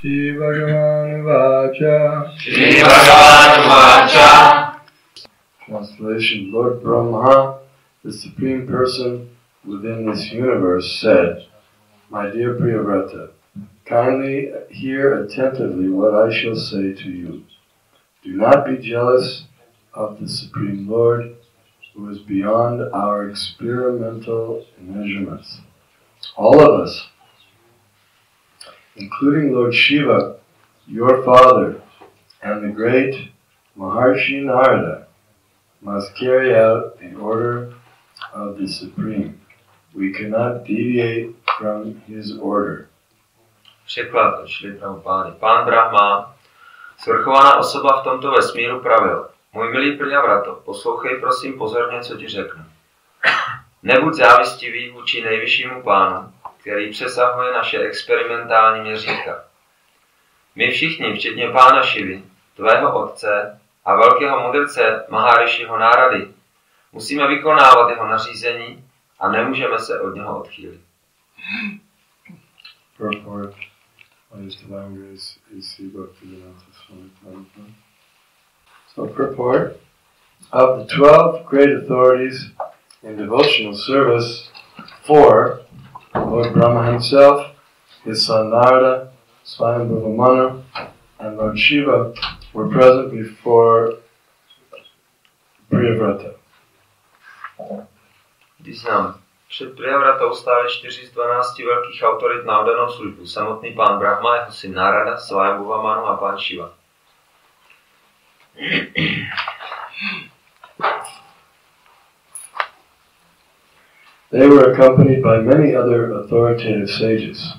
Shri Bhagavan Vacha. Shri Bhagavan Vacha. Translation: Lord Brahma, the Supreme Person within this universe, said, "My dear Priyavrata, kindly hear attentively what I shall say to you. Do not be jealous of the Supreme Lord, who is beyond our experimental measurements. All of us, including Lord Shiva, your father, and the great Maharshi Narada, must carry out the order of the Supreme. We cannot deviate from his order." Překlad od Šrila Prabhupády. Pán Brahma, svrchovaná osoba v tomto vesmíru, pravil: Můj milý Priyavrata, poslouchej prosím pozorně, co ti řeknu. Nebuď závistivý vůči nejvyššímu pánu, který přesahuje naše experimentální měřítka. My všichni, včetně pána Šivy, tvého otce a velkého mudrce Maharishiho Nárady, musíme vykonávat jeho nařízení a nemůžeme se od něho odchýlit. Purport. So purport of the 12 great authorities in devotional service, 4, Lord Brahma himself, his son Narada, Swayambhuva Manu, and Lord Shiva were present before Priyavrata. Význam. Před Priyavratou stáli 4 z 12 velkých autorit na oddanou službu. Samotný pán Brahma, jeho syn Narada, Swayambhuva Manu a pán Shiva. They were accompanied by many other authoritative sages.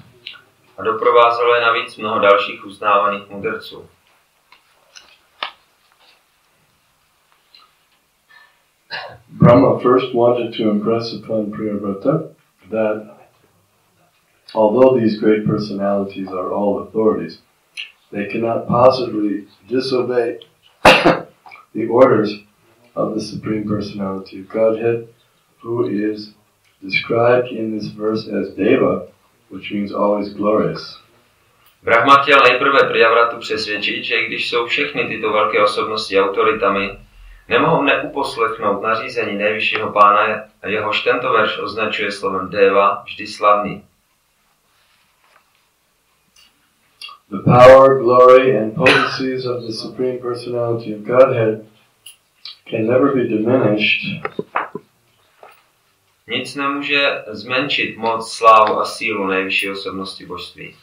A doprovázelo je navíc mnoho dalších uznávaných mudrců. Brahma first wanted to impress upon Priyavrata that although these great personalities are all authorities, they cannot possibly disobey the orders of the Supreme Personality of Godhead, who is described in this verse as Deva, which means always glorious. Brahma chtěl nejprve Priyavratu přesvědčit, že i když jsou všechny tyto velké osobnosti autoritami, nemohou neuposlechnout nařízení nejvyššího pána, jehož tento verš označuje slovem Deva, vždy slavný. The power, glory, and potencies of the Supreme Personality of Godhead can never be diminished. Nic nemůže zmenšit moc, slávu a sílu nejvyšší osobnosti božství.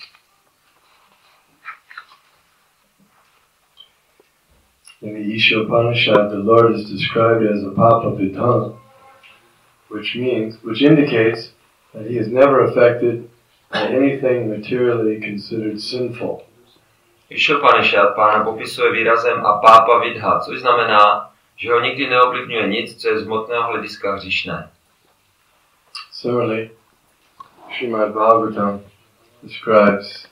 In the Isha Upanishad, the Lord is described as a Papa Vidhan, which indicates that he is never affected by anything materially considered sinful. Ishopanishad pána popisuje výrazem apápa vidha, což znamená, že ho nikdy neovlivňuje nic, co je z hmotného hlediska hříšné. Similarly, Srimad Bhagavatam describes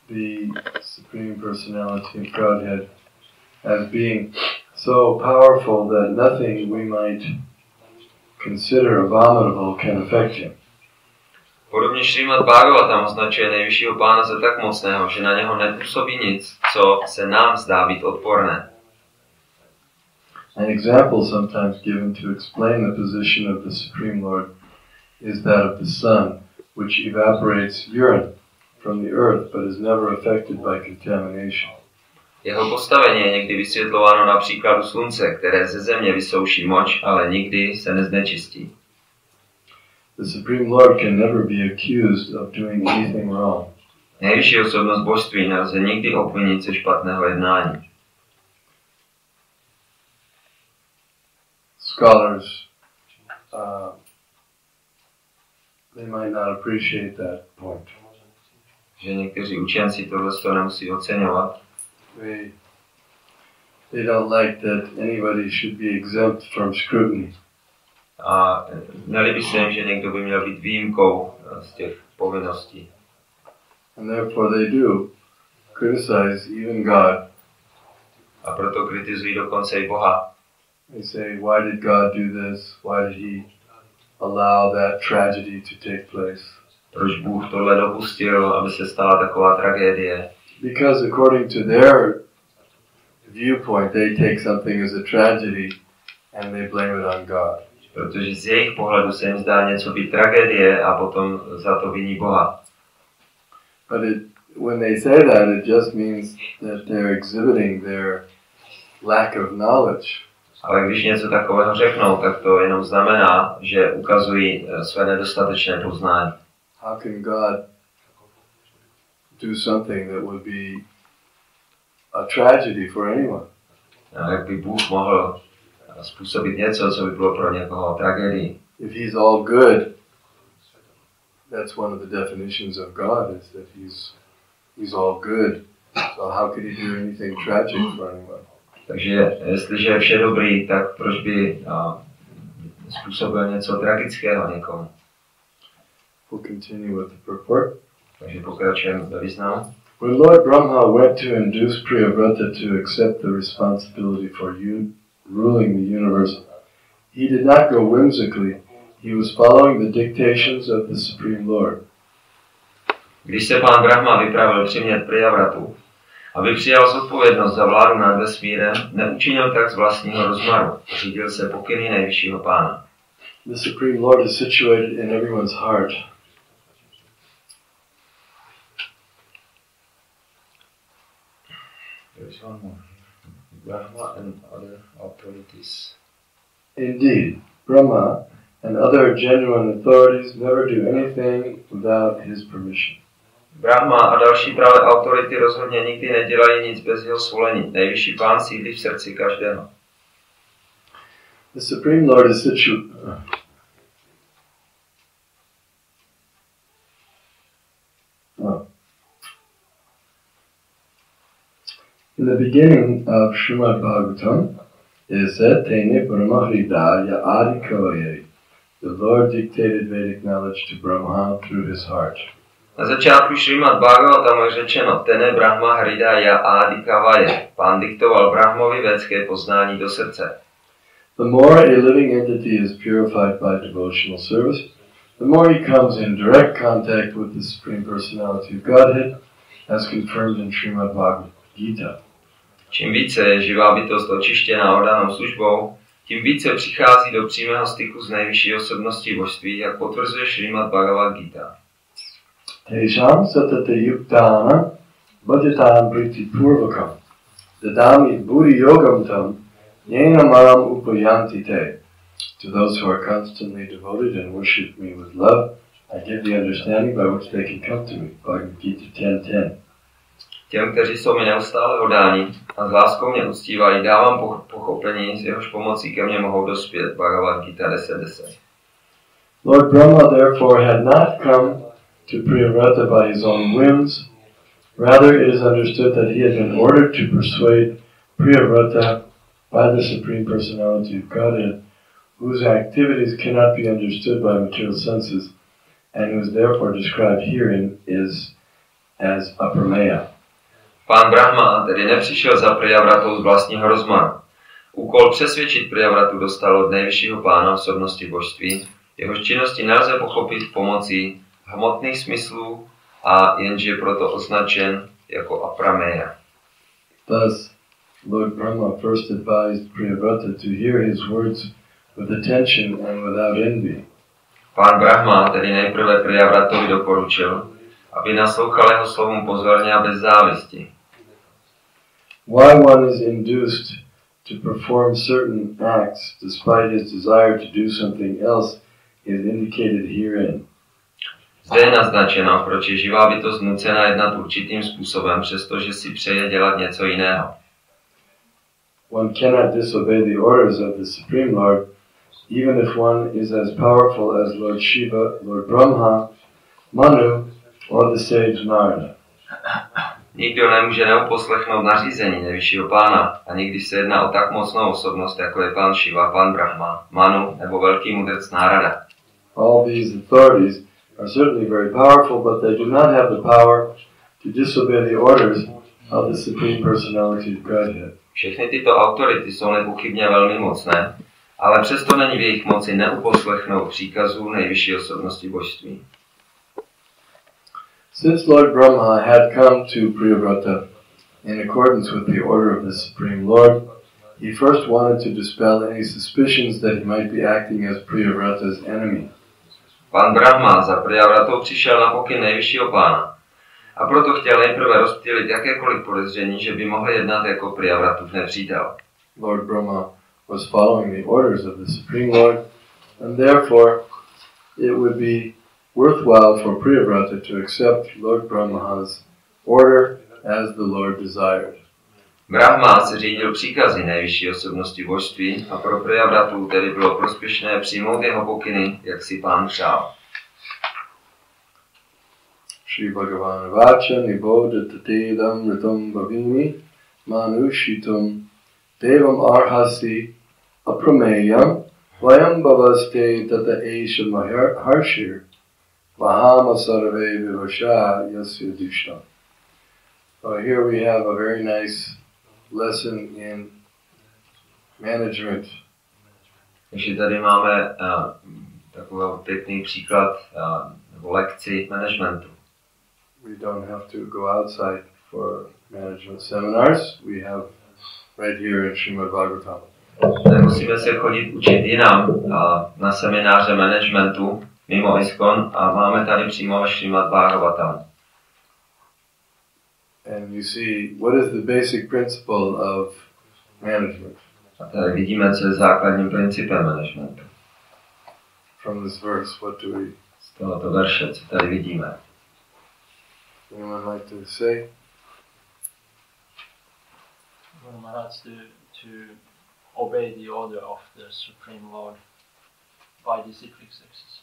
the Supreme Personality of Godhead as being so powerful that nothing we might consider abominable can affect him. Podobně Srimad Bhagavatam označuje nejvyššího pána za tak mocného, že na něho nepůsobí nic, co se nám zdá být odporné. An example sometimes given to explain the position of the Supreme Lord is that of the sun, which evaporates urine from the earth but is never affected by contamination. Jeho postavení je někdy vysvětlováno na příkladu slunce, které ze země vysouší moč, ale nikdy se neznečistí. The Supreme Lord can never be accused of doing anything wrong. Nejvyšší osobnost božství nelze nikdy obvinit ze špatného jednání. Scholars, they might not appreciate that point. Že někteří učenci tohle nemusí oceňovat. They don't like that anybody should be exempt from scrutiny. A nelíbí se jim, že někdo by měl být výjimkou z těch povinností. And therefore they do criticize even God. A proto kritizují dokonce i Boha. They say, why did God do this? Why did he allow that tragedy to take place? Proč Bůh tohle dopustil, aby se stala taková tragédie? Because according to their viewpoint, they take something as a tragedy and they blame it on God. Protože z jejich pohledu se jim zdá něco být tragédie a potom za to viní Boha. But when they say that, it just means that they're exhibiting their lack of knowledge. Ale když něco takového řeknou, tak to jenom znamená, že ukazují své nedostatečné poznání. How can God do something that would be a tragedy for anyone? A jak by Bůh mohl způsobit něco, co by bylo pro někoho tragédií? If he's all good, that's one of the definitions of God, is that he's all good. So how could he do anything tragic for anyone? Takže jestliže je vše dobrý, tak proč by způsobil něco tragického někomu? We'll continue with the purport. Takže pokračujeme ve významu. When Lord Brahma went to induce Priyavrata to accept the responsibility for ruling the universe, he did not go whimsically. He was following the dictations of the Supreme Lord. Když se pán Brahma vypravil přimět Priyavratu, aby přijal zodpovědnost za vládu nad vesmírem, neučinil tak z vlastního rozmaru. Řídil se pokyny nejvyššího pána. The Supreme Lord is situated in everyone's heart. There is one more. Brahma and other authorities. Indeed, Brahma and other genuine authorities never do anything without his permission. Brahma a další pravé autority rozhodně nikdy nedělají nic bez jeho svolení. Nejvyšší pán sídlí v srdci každého. The Supreme Lord is situated. In the beginning of Srimad Bhagavatam, it is said, Tene Brahmahridaya Adikavaye. The Lord dictated Vedic knowledge to Brahma through his heart. Na začátku Šrímad Bhagavatam je řečeno Tene Brahma Hridaya Adikavaye. Pán diktoval Brahmovi védské poznání do srdce. The more a living entity is purified by devotional service, the more he comes in direct contact with the Supreme Personality of Godhead, as confirmed in Srimad Bhagavad Gita. Čím více je živá bytost očištěná oddanou službou, tím více přichází do přímého styku s nejvyšší osobností božství, jak potvrzuje Šrímad Bhagavad Gita. Tejšām satate yuktāna bhajatān priti purvakam dadami buddhi yogam tam yena mam upayanti te. To those who are constantly devoted and worship me with love, I give the understanding by which they can come to me. Bhagavad Gita 10:10. Těm, kteří jsou mi neustále oddáni a s láskou mě uctívají, dávám pochopení, s jehož pomocí ke mně mohou dospět. Bhagavad Gita 10:10. Lord Brahma therefore had not come to Priyavrata by his own whims. Rather, it is understood that he had been ordered to persuade Priyavrata by the Supreme Personality of Godhead, whose activities cannot be understood by material senses, and who is therefore described herein as aprameya. Pán Brahma tedy nepřišel za Priyavratou z vlastního rozmaru. Úkol přesvědčit Priyavratu dostal od nejvyššího pána osobnosti božství, jehož činnosti nelze pochopit pomocí hmotných smyslů a jenže je proto označen jako aprameya. Thus, Lord Brahma first advised Priyavrata to hear his words with attention and without envy. Pán Brahma tedy nejprve Priyavratovi doporučil, aby naslouchal jeho slovům pozorně a bez závisti. Why one is induced to perform certain acts despite his desire to do something else is indicated herein. Zde je naznačeno, proč je živá bytost nucena jednat určitým způsobem, přestože si přeje dělat něco jiného. One cannot disobey the orders of the Supreme Lord, even if one is as powerful as Lord Shiva, Lord Brahma, Manu, or the sage Narada. Nikdo nemůže neuposlechnout nařízení nejvyššího pána, ani když se jedná o tak mocnou osobnost, jako je pán Shiva, pán Brahma, Manu nebo velký mudrc Narada. All these authorities are certainly very powerful, but they do not have the power to disobey the orders of the Supreme Personality of Godhead. Všechny tyto autority jsou nepochybně velmi mocné, ale přesto není v jejich moci neuposlechnout příkazů nejvyšší osobnosti božství. Since Lord Brahma had come to Priyavrata in accordance with the order of the Supreme Lord, he first wanted to dispel any suspicions that he might be acting as Priyavrata's enemy. Pán Brahma za Priyavratou přišel na pokyn nejvyššího pána a proto chtěl nejprve rozptýlit jakékoliv podezření, že by mohl jednat jako Priyavratův nepřítel. Lord Brahma was following the orders of the Supreme Lord, and therefore it would be worthwhile for Priyavrata to accept Lord Brahma's order as the Lord desired. Brahma se řídil příkazy nejvyšší osobnosti božství a pro Priyavratu tedy bylo prospěšné přijmout jeho pokyny, jak si pán přál. Shri Bhagavan Vacha Nibodhatatedam Ritam Bhavini Manushitum Devam Arhasi Aprameyam Vayam Bhavaste Tata Esha Maharshir Mahama Sarve Vivasha Yasya Dishtam. Here we have a very nice lesson in management. Takže tady máme takový pěkný příklad nebo lekci managementu. We don't have to go outside for management seminars. We have right here in Srimad Bhagavatam. Nemusíme se chodit učit jinam na semináře managementu mimo ISKCON a máme tady přímo Srimad Bhagavatam. And you see, what is the basic principle of management? A tady vidíme, co je základním principem managementu. From this verse, what do we? Z tohoto verše, co tady vidíme. Anyone like to say? Well, Maharaj, to obey the order of the Supreme Lord by disciplic exercise.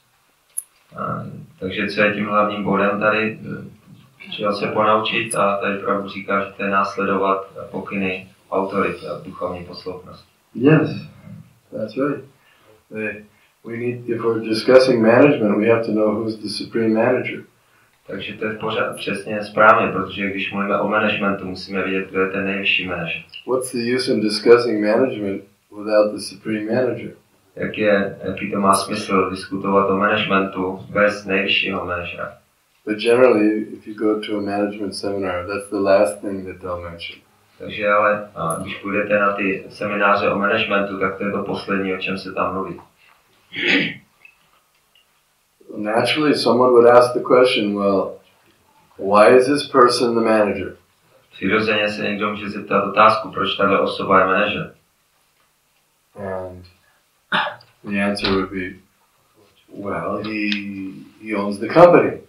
Takže co je tím hlavním bodem tady? Třeba se ponaučit a tady pravdu říká, že to je následovat pokyny autority a duchovní posloupnost. Yes, that's right. We need, if we're discussing management, we have to know who's the supreme manager. Takže to je pořád přesně správně, protože když mluvíme o managementu, musíme vědět, kdo je ten nejvyšší manažer. What's the use in discussing management without the supreme manager? Jaký to má smysl diskutovat o managementu bez nejvyššího manažera? But generally, if you go to a management seminar, that's the last thing that they'll mention. Takže ale když půjdete na ty semináře o managementu, tak to je to poslední, o čem se tam mluví. Naturally, someone would ask the question, well, why is this person the manager? Přirozeně se někdo může zeptat otázku, proč tato osoba je manažer. And the answer would be, well, he owns the company.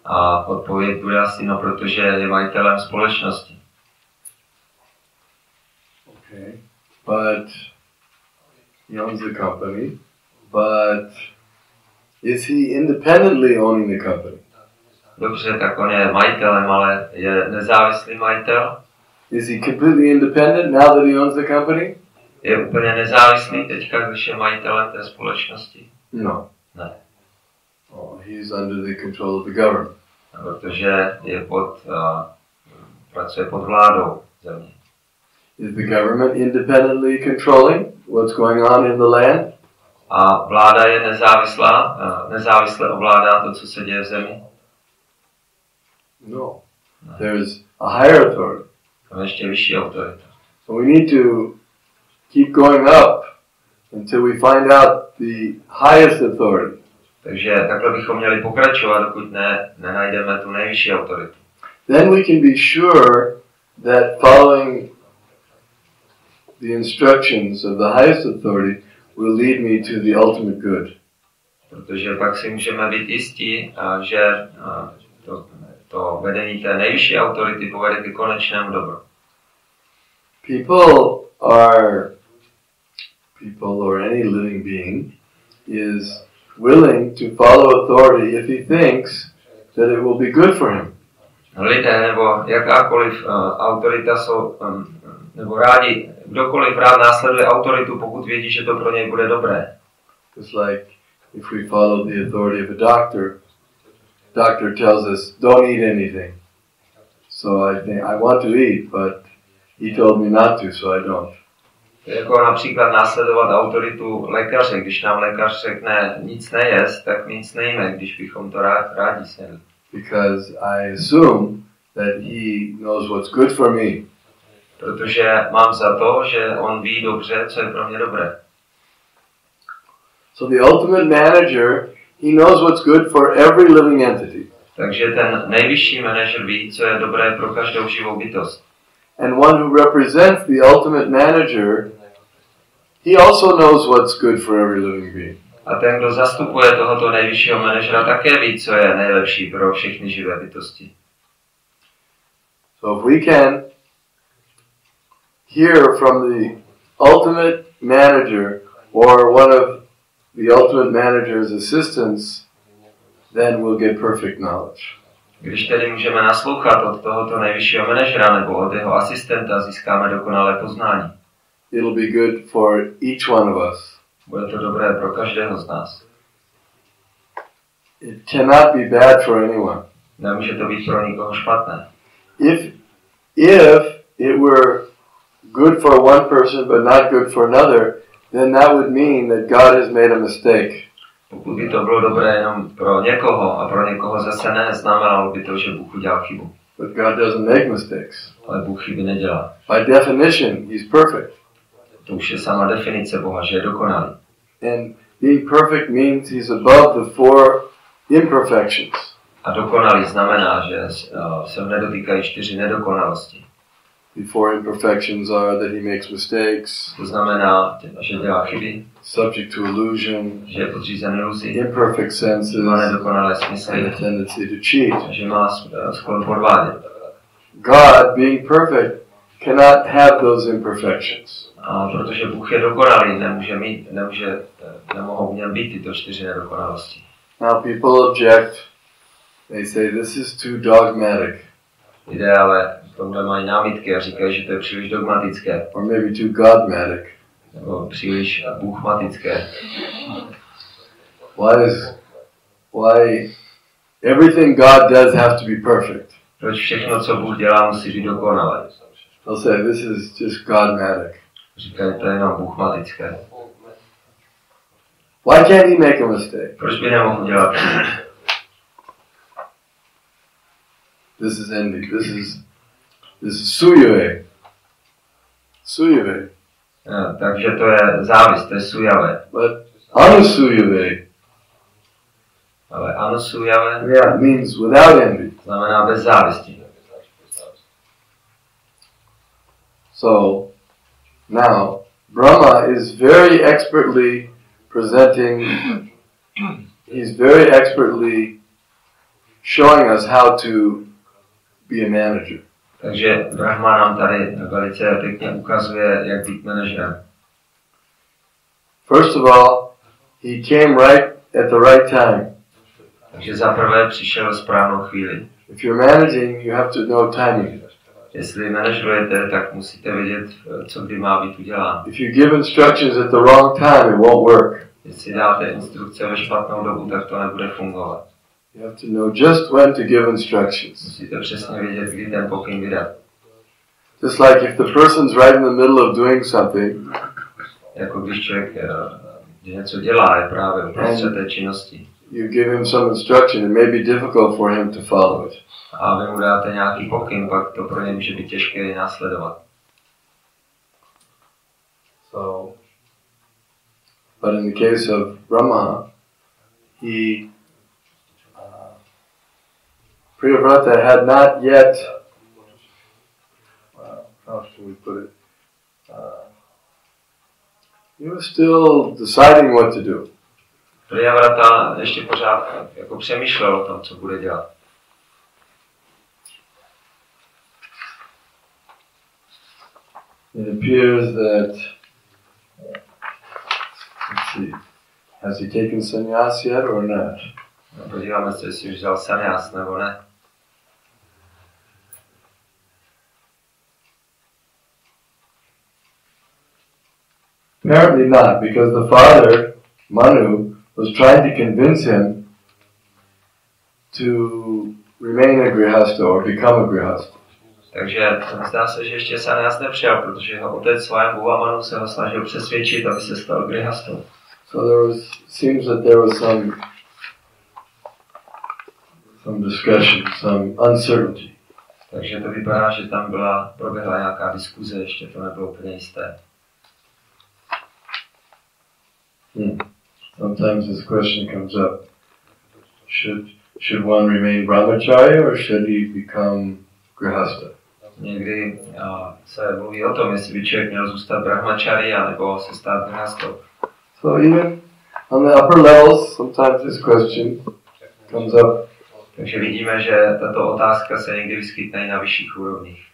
A odpověď bude asi, no, protože je majitelem společnosti. Okay, but he owns the company, but is he independently owning the company? Dobře, tak on je majitelem, ale je nezávislý majitel. Is he completely independent now that he owns the company? Je úplně nezávislý teďka, když je majitelem té společnosti? No. Ne. Oh, he's under the control of the government. Protože je pracuje pod vládou země. Is the government independently controlling what's going on in the land? A vláda je nezávisle ovládá to, co se děje v zemi? No. There's a higher authority. Tam ještě vyšší autorita. So we need to keep going up until we find out the highest authority. Takže takhle bychom měli pokračovat, dokud nenajdeme tu nejvyšší autoritu. Then we can be sure that following the instructions of the highest authority will lead me to the ultimate good. Protože pak si můžeme být jistí, že to vedení té nejvyšší autority povede ke konečnému dobru. People or any living being is willing to follow authority if he thinks that it will be good for him. Lidé nebo jakákoliv autorita jsou, nebo rádi, kdokoliv rád následuje autoritu, pokud vědí, že to pro něj bude dobré. It's like if we follow the authority of a doctor tells us, don't eat anything. So I think, I want to eat, but he told me not to, so I don't. Jako například následovat autoritu lékaře. Když nám lékař řekne nic nejest, tak my nic nejíme, když bychom to rádi sněli. because I assume that he knows what's good for me. Protože mám za to, že on ví dobře, co je pro mě dobré. So the ultimate manager, he knows what's good for every living entity. Takže ten nejvyšší manažer ví, co je dobré pro každou živou bytost. And one who represents the ultimate manager, he also knows what's good for every living being. A ten, kdo zastupuje tohoto nejvyššího manažera, také ví, co je nejlepší pro všechny živé bytosti. So if we can hear from the ultimate manager or one of the ultimate manager's assistants, then we'll get perfect knowledge. Když tedy můžeme naslouchat od tohoto nejvyššího manažera nebo od jeho asistenta, získáme dokonalé poznání. It'll be good for each one of us. Bude to dobré pro každého z nás. It cannot be bad for anyone. Nemůže to být pro nikoho špatné. If it were good for one person but not good for another, then that would mean that God has made a mistake. Pokud by to bylo dobré jenom pro někoho a pro někoho zase ne, znamenalo by to, že Bůh udělal chybu. But God doesn't make mistakes. Ale Bůh chyby nedělá. By definition, He's perfect. To už je sama definice Boha, že je dokonalý. And being perfect means He's above the four imperfections. A dokonalý znamená, že se nedotýkají 4 nedokonalosti. The four imperfections are that He makes mistakes. To znamená, že dělá chyby. Subject to illusion. Že je podřízen iluzi. Imperfect senses. Má nedokonalé smysly. And a tendency to cheat. Že má sklon podvádět. God, being perfect, cannot have those imperfections. A protože Bůh je dokonalý, nemohou v něm být tyto 4 nedokonalosti. Now people object. They say this is too dogmatic. Lidé ale v tomhle mají námitky a říkají, že to je příliš dogmatické. Or maybe too godmatic. Nebo příliš bůhmatické. Why everything God does have to be perfect? Proč všechno, co Bůh dělá, musí být dokonalé? They'll say this is just godmatic. Říkají, to je jenom bůhmatické. Why can't he make a mistake? Proč by nemohl dělat? This is envy. This is suyave. Suyave. Takže to je závist, to je sujavé. But anusuyave. Ale anusuyave, yeah, means without envy. Znamená bez závisti. So now Brahma is very expertly presenting. He's very expertly showing us how to be a manager. Takže Brahma nám tady velice pěkně ukazuje, jak být manažerem. First of all, he came right at the right time. Takže zaprvé přišel správnou chvíli. If you're managing, you have to know timing. Jestli manažujete, tak musíte vědět, co kdy má být uděláno. If you give instructions at the wrong time, it won't work. Jestli dáte instrukce ve špatnou dobu, tak to nebude fungovat. You have to know just when to give instructions. Musíte přesně vědět, kdy ten pokyn vydat. Just like if the person's right in the middle of doing something. Jako když člověk něco dělá, je právě uprostřed té činnosti. You give him some instruction, it may be difficult for him to follow it. A vy mu dáte nějaký pokyn, pak to pro ně může být těžké následovat. So, but in the case of Rama, Priyavrata had not yet, how should we put it? He was still deciding what to do. Priyavrata ještě pořád jako přemýšlel o tom, co bude dělat. It appears that, let's see, has he taken sannyas yet or not? Podíváme se, jestli už vzal sannyas nebo ne. Apparently not, because the father, Manu, was trying to convince him to remain a grihastha or become a grihastha. Takže zdá se, že ještě sannyas nepřijal, protože jeho otec Svayambhuva Manu se ho snažil přesvědčit, aby se stal grihastou. So seems that there was some some discussion, some uncertainty. Takže to vypadá, že tam proběhla nějaká diskuze, ještě to nebylo úplně jisté. Sometimes this question comes up. Should one remain brahmachari or should he become grihastha? Někdy se mluví o tom, jestli by člověk měl zůstat brahmachari, anebo se stát grihastou. So even on the upper levels, sometimes this question comes up. Takže vidíme, že tato otázka se někdy vyskytne i na vyšších úrovních.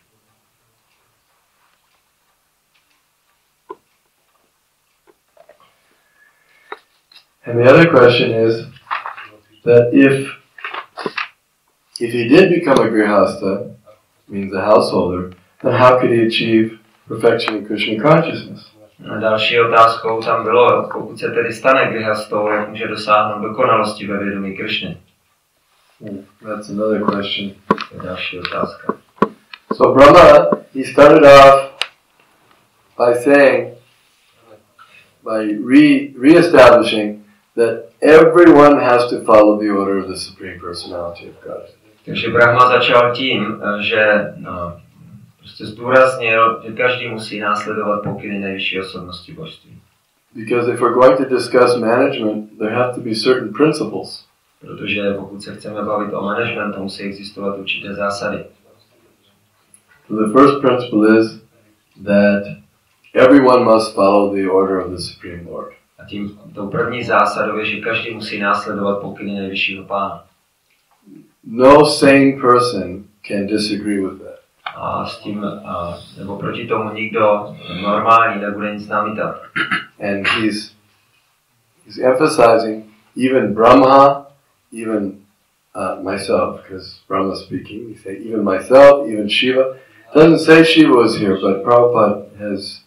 And the other question is that if he did become a grihastha, means a householder, then how could he achieve perfection in Krishna consciousness? A další otázkou tam bylo, pokud se tedy stane grihastou, jak může dosáhnout dokonalosti ve vědomí Krishny. That's another question. To je další otázka. So Brahma, he started off by saying, by re-establishing that everyone has to follow the order of the Supreme Personality of God. Takže Brahma začal tím, že prostě zdůraznil, že každý musí následovat pokyny nejvyšší osobnosti božství. Because if we're going to discuss management, there have to be certain principles. Protože pokud se chceme bavit o managementu, musí existovat určité zásady. So the first principle is that everyone must follow the order of the Supreme Lord. A tou první zásadou je, že každý musí následovat pokyny nejvyššího pána. No sane person can disagree with that. A s tím, nebo proti tomu nikdo normální nebude nic namítat. And he's emphasizing even Brahma, even myself, because Brahma speaking, he say even myself, even Shiva. Doesn't say Shiva was here, but Prabhupada has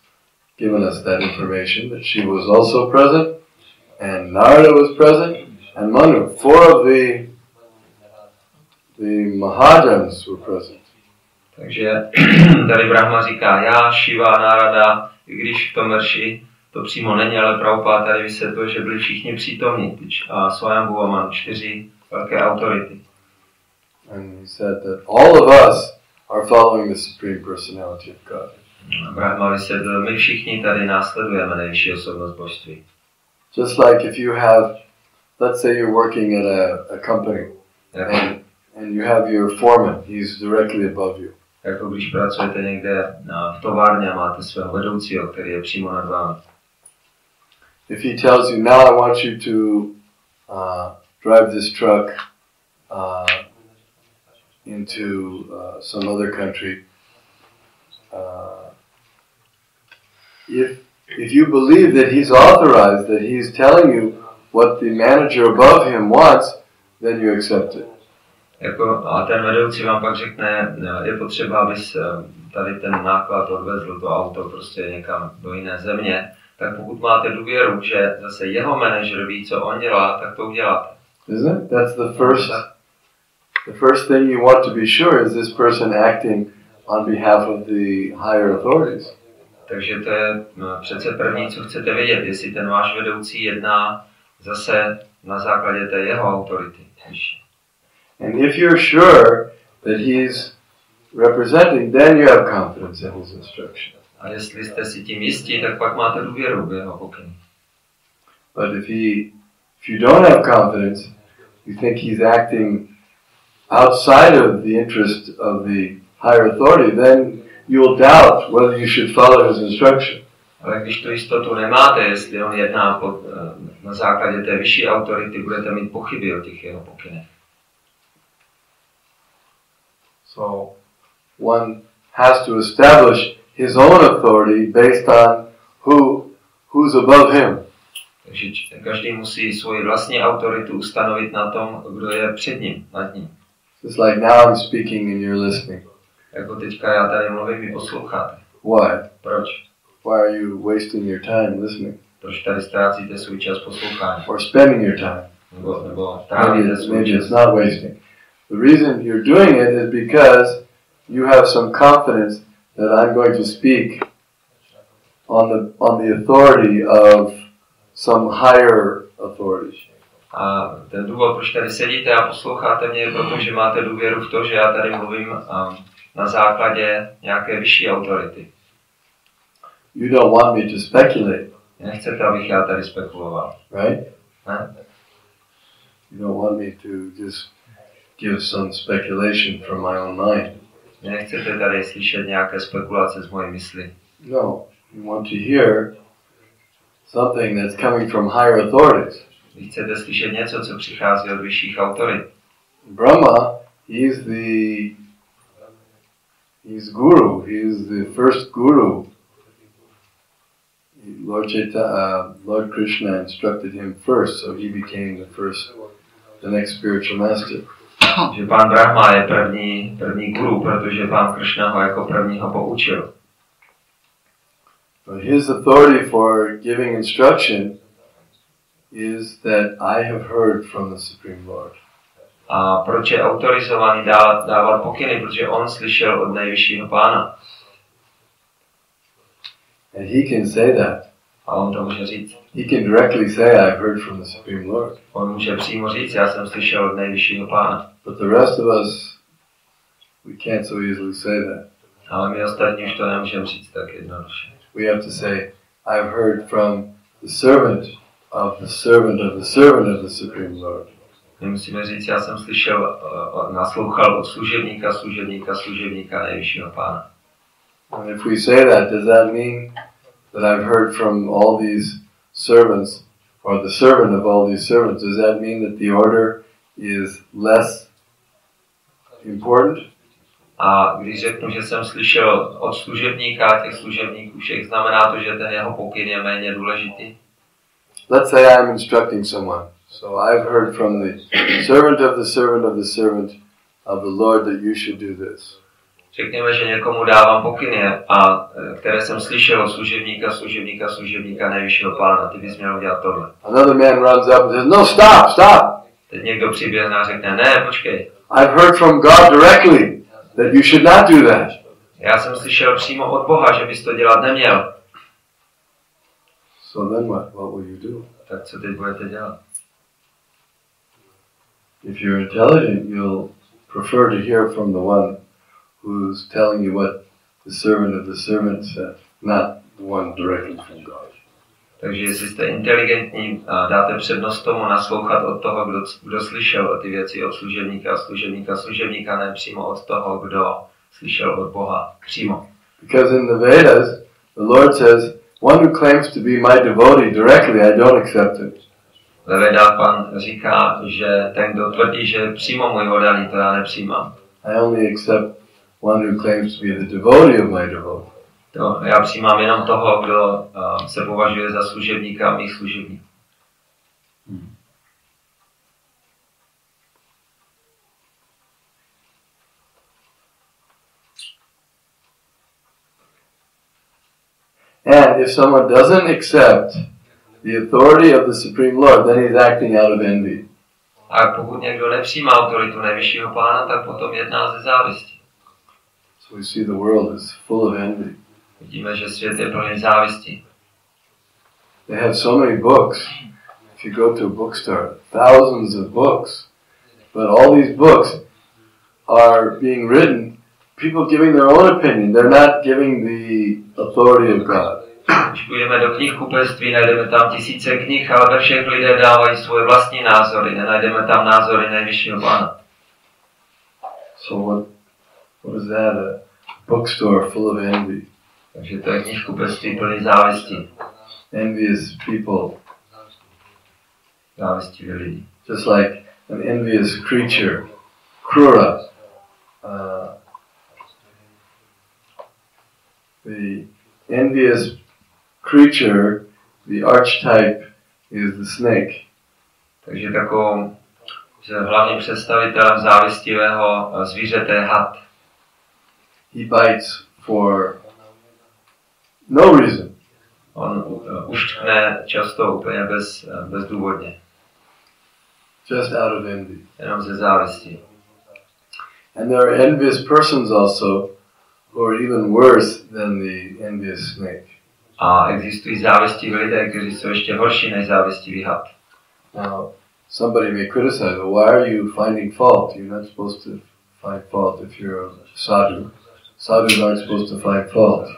given us that information that Shiva was also present, and Narada was present, and Manu. 4 of the Mahajans were present. Takže tady Brahma říká já, Shiva, Narada, i když v tom verši to přímo není, ale Prabhupada tady vysvětluje, že byli všichni přítomní. A Swayambhuva mám 4 velké autority. And he said that all of us are following the Supreme Personality of God. Brahma vysvětlil, my všichni tady následujeme nejvyšší osobnost božství. Just like if you have, let's say you're working at a company, and you have your foreman, he's directly above you. Jako když pracujete někde v továrně a máte svého vedoucího, který je přímo nad vámi. If he tells you, now I want you to drive this truck into some other country, if you believe that he's authorized, that he's telling you what the manager above him wants, then you accept it. A ten vedoucí vám pak řekne, je potřeba, abys tady ten náklad odvezl, to auto prostě někam do jiné země, tak pokud máte důvěru, že zase jeho manažer ví, co on dělá, tak to uděláte. Isn't it? That's the first thing you want to be sure is this person acting on behalf of the higher authorities. Takže to je přece první, co chcete vědět, jestli ten váš vedoucí jedná zase na základě té jeho autority. And if you're sure that he's representing, then you have confidence in his instruction. A jestli jste si tím jistí, tak pak máte důvěru v jeho pokyny. But if you don't have confidence, you think he's acting outside of the interest of the higher authority, then you'll doubt whether you should follow his instruction. Ale když tu jistotu nemáte, jestli on jedná na základě té vyšší autority, budete mít pochyby o těch jeho pokynech. So one has to establish his own authority based on who's above him. Takže každý musí svoji vlastní autoritu ustanovit na tom, kdo je před ním, nad ním. It's like now I'm speaking and you're listening. Jako teďka já tady mluvím, vy posloucháte. Why? Proč? Why are you wasting your time listening? Proč tady ztrácíte svůj čas poslouchání? Or spending your time? Nebo trávíte svůj Maybe čas. it's not wasting. The reason you're doing it is because you have some confidence that I'm going to speak on the authority of some higher authority. A ten důvod, proč tady sedíte a posloucháte mě, je proto, že máte důvěru v to, že já tady mluvím na základě nějaké vyšší autority. You don't want me to speculate. Nechcete, abych já tady spekuloval. Right? Ne? You don't want me to just give some speculation from my own mind. Nechcete tady slyšet nějaké spekulace z mojí mysli. No, you want to hear something that's coming from higher authorities. Vy chcete slyšet něco, co přichází od vyšších autorit. Brahma, he's guru. He's the first guru. Lord Krishna instructed him first, so he became the next spiritual master. Že pán Brahma je první guru, protože pán Krishna ho jako prvního poučil. But his authority for giving instruction is that I have heard from the Supreme Lord. A proč je autorizovaný dávat pokyny? Protože on slyšel od nejvyššího pána. And he can say that. A on to může říct. He can directly say, I've heard from the Supreme Lord. On může přímo říct, já jsem slyšel od nejvyššího pána. But the rest of us, we can't so easily say that. Ale my ostatní už to nemůžeme říct tak jednoduše. We have to say, I've heard from the servant of the servant of the servant of the Supreme Lord. My musíme říct, já jsem slyšel, naslouchal od služebníka nejvyššího pána. And if we say that, does that mean that I've heard from all these servants, or the servant of all these servants? Does that mean that the order is less important? A když řeknu, že jsem slyšel od služebníka, těch služebníků všech, znamená to, že ten jeho pokyn je méně důležitý? Let's say I'm instructing someone. So I've heard from the servant of the servant of the servant of the Lord that you should do this. Řekněme, že někomu dávám pokyny, a které jsem slyšel od služebníka nejvyššího pána. Ty bys měl udělat tohle. Another man runs up and says, no, stop! Teď někdo přiběhne a řekne, ne, počkej. I've heard from God directly that you should not do that. Já jsem slyšel přímo od Boha, že bys to dělat neměl. So then what? What will you do? Tak co teď budete dělat? If you're intelligent, you'll prefer to hear from the one who's telling you what the servant of the servant said, not the one directly from God. Takže jestli jste inteligentní, dáte přednost tomu naslouchat od toho, kdo slyšel ty věci od služebníka, ne přímo od toho, kdo slyšel od Boha přímo. Because in the Vedas, the Lord says, one who claims to be my devotee directly, I don't accept it. Ve Vedách Pan říká, že ten, kdo tvrdí, že je přímo můj oddaný, to já nepřijímám. I only accept one who claims to be the devotee of my devotee. To já přijímám jenom toho, kdo se považuje za služebníka mých služebníků. And if someone doesn't accept the authority of the Supreme Lord, then he's acting out of envy. A pokud někdo nepřijímá autoritu nejvyššího pána, tak potom jedná ze závisti. So we see the world is full of envy. Vidíme, že svět je plný závisti. They have so many books. If you go to a bookstore, thousands of books. But all these books are being written, people giving their own opinion. They're not giving the authority of God. Když půjdeme do knihkupectví, najdeme tam tisíce knih, ale ve všech lidé dávají svoje vlastní názory. Nenajdeme tam názory nejvyššího pána. So what is that? A bookstore full of envy. Takže to je knihkupectví plný závisti. Envious people. Závistivý lidi. Just like an envious creature. Krura. The envious creature, the archetype is the snake. Takže takovou, že hlavním představitelem závistivého zvířete je had. He bites for no reason. On uštkne často úplně bezdůvodně. Just out of envy. Jenom ze závisti. And there are envious persons also who are even worse than the envious snake. A existují závistiví lidé, kteří jsou ještě horší než závistivý had. Now, somebody may criticize, well, why are you finding fault? You're not supposed to find fault if you're a sadhu. Sadhus aren't supposed to find fault.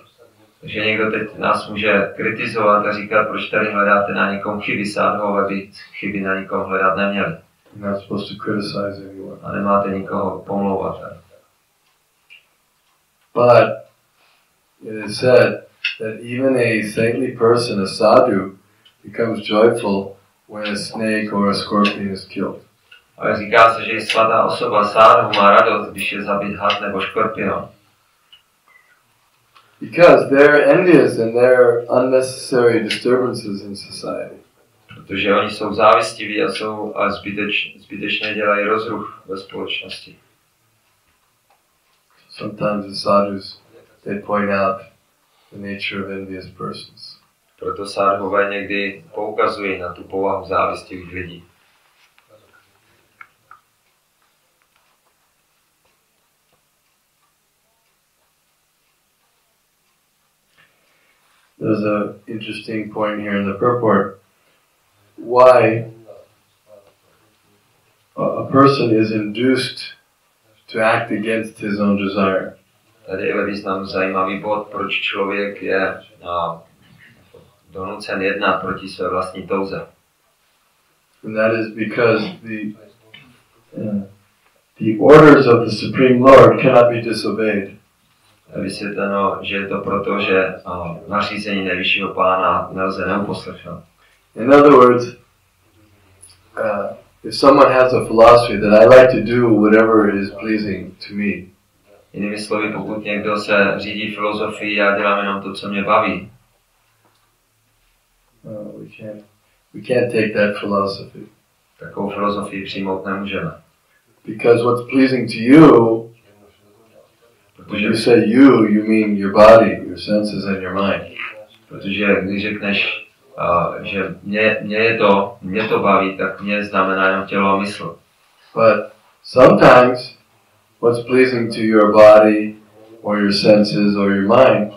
Takže někdo teď nás může kritizovat a říkat, proč tady hledáte na někom chyby, sádhové by chyby na někom hledat neměli. You're not supposed to criticize anyone. A nemáte nikoho pomlouvat. But it is said that even a saintly person, a sadhu, becomes joyful when a snake or a scorpion is killed. Ale říká se, že i svatá osoba sádhu má radost, když je zabit had nebo škorpion. Because they're envious and they're unnecessary disturbances in society. Protože oni jsou závistiví a jsou a zbytečně dělají rozruch ve společnosti. Sometimes the sadhus, they point out the nature of envious persons. Proto sádhové někdy poukazují na tu povahu závistivých lidí. There's an interesting point here in the purport. Why a person is induced to act against his own desire. Tady je ve významu zajímavý bod, proč člověk je donucen jednat proti své vlastní touze. And that is because the orders of the Supreme Lord cannot be disobeyed. Je vysvětleno, že je to proto, že nařízení nejvyššího pána nelze neuposlechnout. In other words, if someone has a philosophy that I like to do whatever is pleasing to me, Jinými slovy, pokud někdo se řídí filozofií, já dělám jenom to, co mě baví, we can't take that philosophy. takovou filozofii přijmout nemůžeme. Because what's pleasing to you, when you say you mean your body, your senses and your mind. Protože když řekneš, že mě to baví, tak mě znamená jenom tělo a mysl. But sometimes what's pleasing to your body or your senses or your mind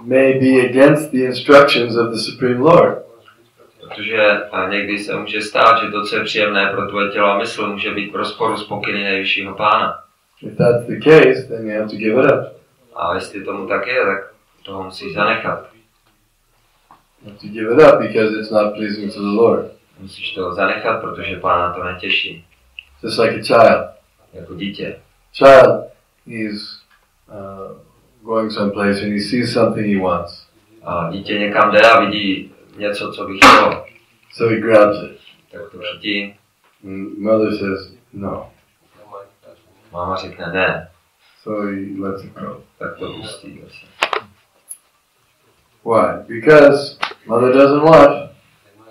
may be against the instructions of the Supreme Lord. Protože někdy se může stát, že to, co je příjemné pro tvoje tělo a mysl, může být v rozporu s pokyny nejvyššího pána. If that's the case, then you have to give it up. A jestli tomu tak je, tak toho musíš zanechat. You have to give it up because it's not pleasing to the Lord. Musíš to zanechat, protože pána to netěší. Just like a child. Jako dítě. Child, he's going someplace and he sees something he wants. A dítě někam jde a vidí něco, co by chtělo. So he grabs it. Tak to chytí. Mother says no. Máma řekne ne. So he lets it go. Tak to pustí zase. Why? Because mother doesn't want.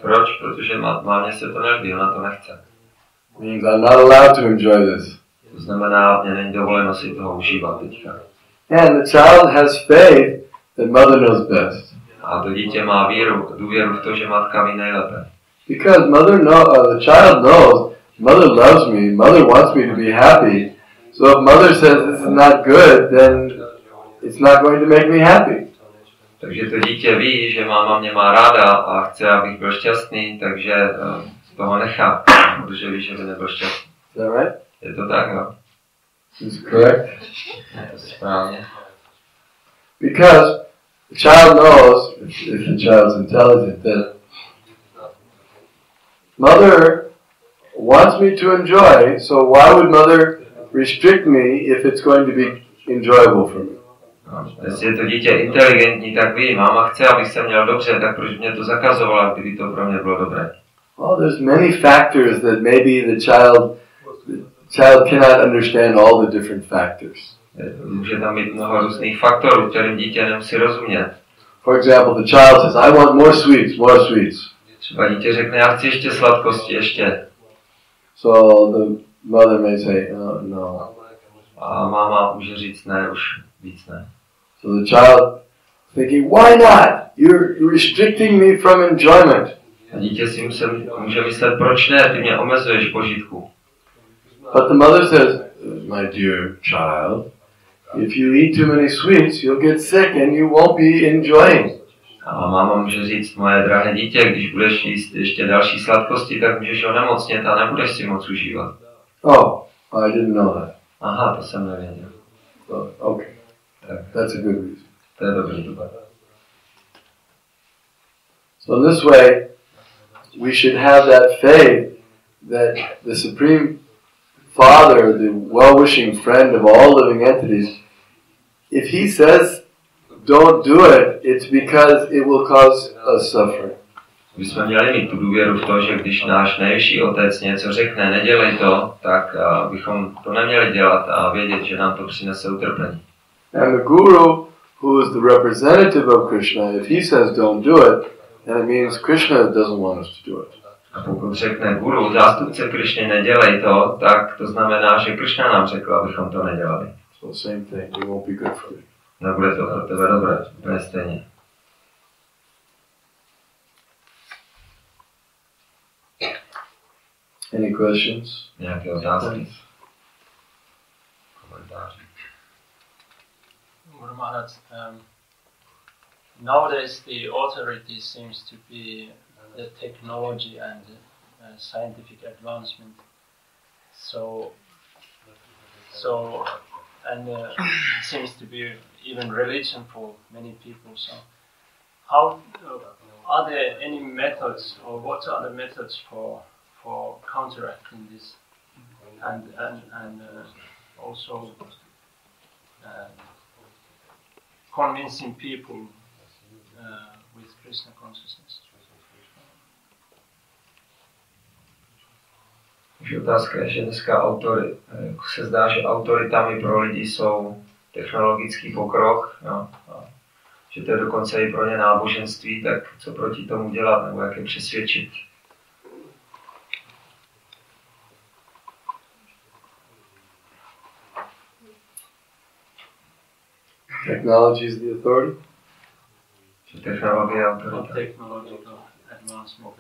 Proč? Protože mámě se to nelíbí, ona to nechce. Means I'm not allowed to enjoy this. To znamená, mě není dovoleno si toho užívat teďka. And the child has faith that mother knows best. A to dítě má důvěru v to, že matka ví nejlépe. Because the child knows mother loves me, mother wants me to be happy. So if mother says this is not good, then it's not going to make me happy. Takže to dítě ví, že máma mě má ráda a chce, abych byl šťastný, takže toho nechá, protože ví, že by nebyl šťastný. Is that right? Je to tak, jo? Is it correct? Je to správně. Because the child knows, if the child's intelligent, that mother wants me to enjoy, so why would mother restrict me if it's going to be enjoyable for me? Jestli je to dítě inteligentní, tak ví, máma chce, abych se měl dobře, tak proč mě to zakazovala, kdyby to pro mě bylo dobré? Well, there's many factors that maybe the child cannot understand all the different factors. Může tam být mnoho různých faktorů, kterým dítě nemusí rozumět. For example, the child says, I want more sweets, more sweets. Třeba dítě řekne, já chci ještě sladkosti, ještě. So the mother may say, no. A máma může říct, ne, už víc ne. So the child thinking, why not? You're restricting me from enjoyment. A dítě si může myslet, proč ne, ty mě omezuješ požitku. But the mother says, my dear child, if you eat too many sweets, you'll get sick and you won't be enjoying. A máma může říct, moje drahé dítě, když budeš jíst ještě další sladkosti, tak můžeš onemocnět a nebudeš si moc užívat. Oh, I didn't know that. Aha, to jsem nevěděl. Oh, okay. That's a good reason. To je dobrý důvod. So in this way, we should have that faith that the Supreme Father, the well-wishing friend of all living entities, if he says don't do it, it's because it will cause us suffering. My jsme měli mít tu důvěru v to, že když náš nejvyšší otec něco řekne, nedělej to, tak bychom to neměli dělat a vědět, že nám to přinese utrpení. And the Guru, who is the representative of Krishna, if he says don't do it, then it means Krishna doesn't want us to do it. A pokud řekne Guru, zástupce Krišny, nedělej to, tak to znamená, že Krishna nám řekl, abychom to nedělali. So same thing, it won't be good for you. Nebude to pro tebe dobré, úplně stejně. Any questions? Nějaké otázky? Komentáře. Guru Maharaj, nowadays the authority seems to be the technology and scientific advancement. It seems to be even religion for many people. So, how are there any methods, or what are the methods for counteracting this, and also convincing people with Krishna consciousness? Takže otázka je, že dneska se zdá, že autoritami pro lidi jsou technologický pokrok, jo, a že to je dokonce i pro ně náboženství, tak co proti tomu dělat, nebo jak je přesvědčit? Technology is the authority? Že technologie je autorita. Technological advancement.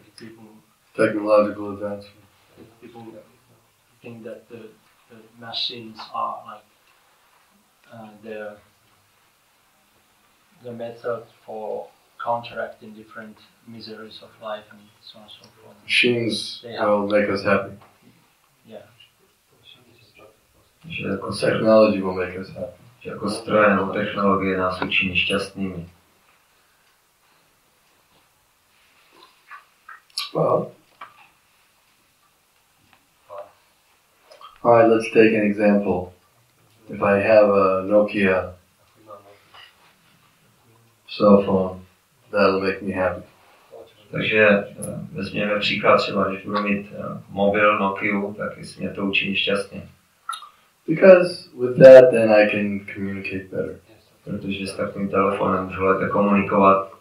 Technological advancement. People think that the machines are like the method for counteracting different miseries of life and so on and so forth. Machines will make us happy. Yeah. Technology will make us happy. Že jako stroje nebo technologie nás učiní šťastnými. Well, all right, let's take an example. If I have a Nokia cell phone, that'll make me happy. Takže vezměme příklad třeba, když budu mít mobil Nokia, tak jestli mě to učiní šťastně. Because with that, then I can communicate better. Protože s takovým telefonem můžu lépe komunikovat.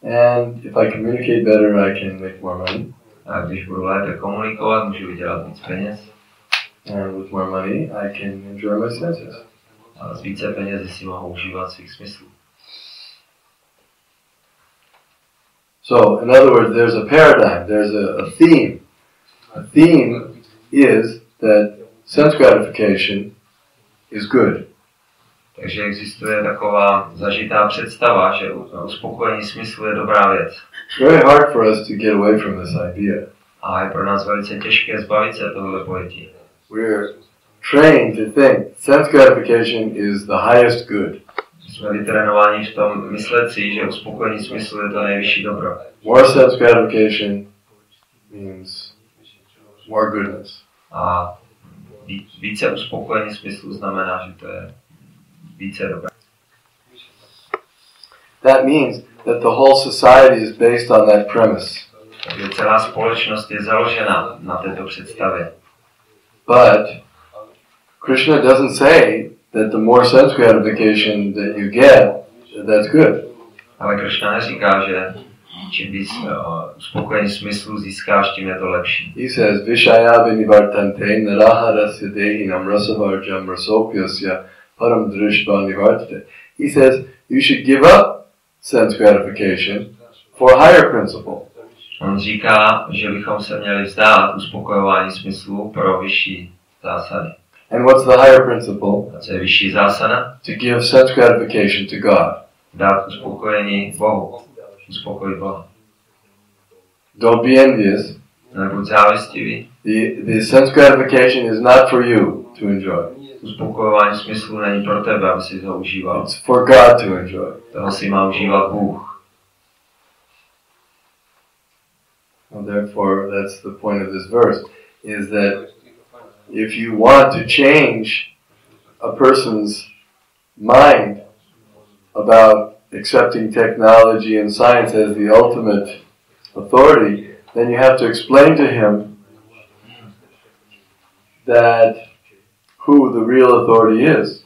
And if I communicate better, I can make more money. A když budu lépe komunikovat, můžu vydělat víc peněz. And with more money, I can enjoy my senses. A z více peněz si mohu užívat svých smyslů. So, in other words, there's a paradigm, there's a theme. A theme is that sense gratification is good. Takže existuje taková zažitá představa, že uspokojení smyslu je dobrá věc. It's very hard for us to get away from this idea. A je pro nás velice těžké zbavit se tohle pojetí. We're trained to think sense gratification is the highest good. Jsme vytrénováni v tom myslet si, že uspokojení smyslu je to nejvyšší dobro. More sense gratification means more goodness. A více uspokojení smyslu znamená, že to je více dobré. That means that the whole society is based on that premise. Takže celá společnost je založena na této představě. But Krishna doesn't say that the more sense gratification that you get, that's good. Ale Krishna neříká, že čím víc uspokojení smyslu získáš, tím je to lepší. He says, Vishaya vinivartante naraharasya dehinam rasavarjam rasopyasya param drishva nivartate. He says, you should give up sense gratification for a higher principle. On říká, že bychom se měli vzdát uspokojování smyslu pro vyšší zásady. And what's the higher principle? A co je vyšší zásada? To give sense gratification to God. dát uspokojení Bohu. Uspokojit Boha. Don't be envious. Nebuď závistivý. The sense gratification is not for you to enjoy. Uspokojování smyslu není pro tebe, aby si ho užíval. It's for God to enjoy. Toho si má užívat Bůh. And therefore, that's the point of this verse, is that if you want to change a person's mind about accepting technology and science as the ultimate authority, then you have to explain to him that who the real authority is.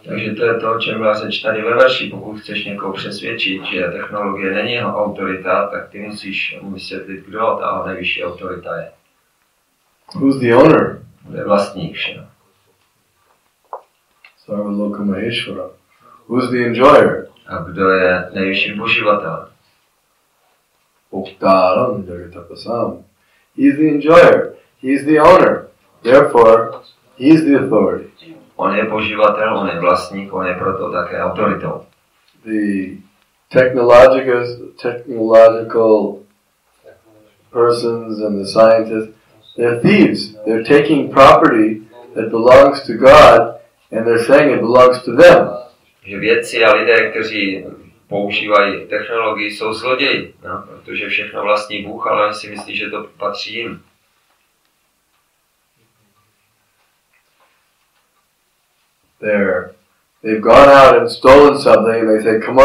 Takže to je to, o čem byla řeč tady ve verši. Pokud chceš někoho přesvědčit, že technologie není jeho autorita, tak ty musíš mu vysvětlit, kdo ta nejvyšší autorita je. Who's the owner? Kdo je vlastník všeho. Sarvaloka Maheshwara. Who's the enjoyer? A kdo je nejvyšším poživatelem? Uktaram Jagatapasam. He's the enjoyer. He's the owner. Therefore, he's the authority. On je poživatel, on je vlastník, on je proto také autoritou. The technological persons and the scientists, they're thieves. They're taking property that belongs to God and they're saying it belongs to them. Že vědci a lidé, kteří používají technologii, jsou zloději, no? Protože všechno vlastní Bůh, ale oni si myslí, že to patří jim. They've gone out and stolen something and they say, come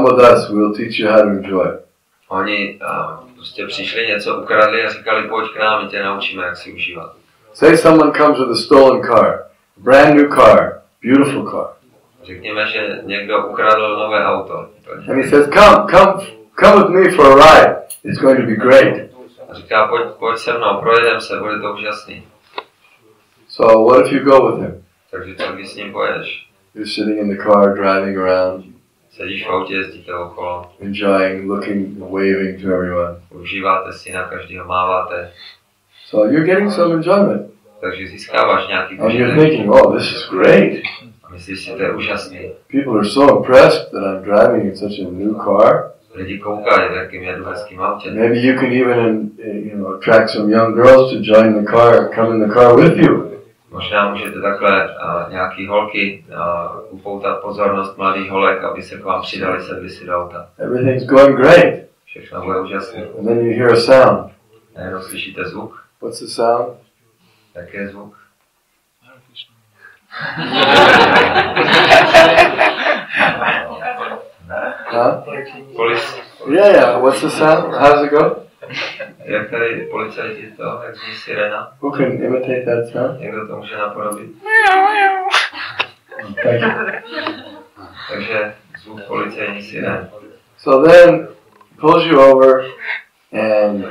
with us, we'll teach you how to enjoy it. Oni prostě přišli, něco ukradli a říkali, pojď k nám, my tě naučíme, jak si užívat. Say someone comes with a stolen car, brand new car, beautiful car. Řekněme, že někdo ukradl nové auto. And he says, come with me for a ride. It's going to be great. A říká, pojď se mnou, projedem se, bude to úžasný. So what if you go with him? Takže co když s ním pojedeš? You're sitting in the car, driving around. Sedíš v autě, jezdíte okolo. Enjoying, looking, waving to everyone. Užíváte si, na každého máváte. So you're getting some enjoyment. Takže získáváš nějaký and you're thinking, oh, this is great. A myslíš si, to je úžasný. People are so impressed that I'm driving in such a new car. Lidi koukají, v jakým jedu hezkým autě. Maybe you can even attract some young girls to join the car, come in the car with you. Možná můžete takhle nějaký holky upoutat pozornost mladých holek, aby se k vám přidali, sedli si do auta. Everything's going great. Všechno bude úžasné. And then you hear a sound. A jenom slyšíte zvuk. What's the sound? Jaký je zvuk? Huh? Police. Yeah. What's the sound? How does it go? Jak tady policajti to, jak zní sirena? Who can imitate that sound? Někdo to může napodobit? Thank you. Takže zvuk policajní siren. So then pulls you over and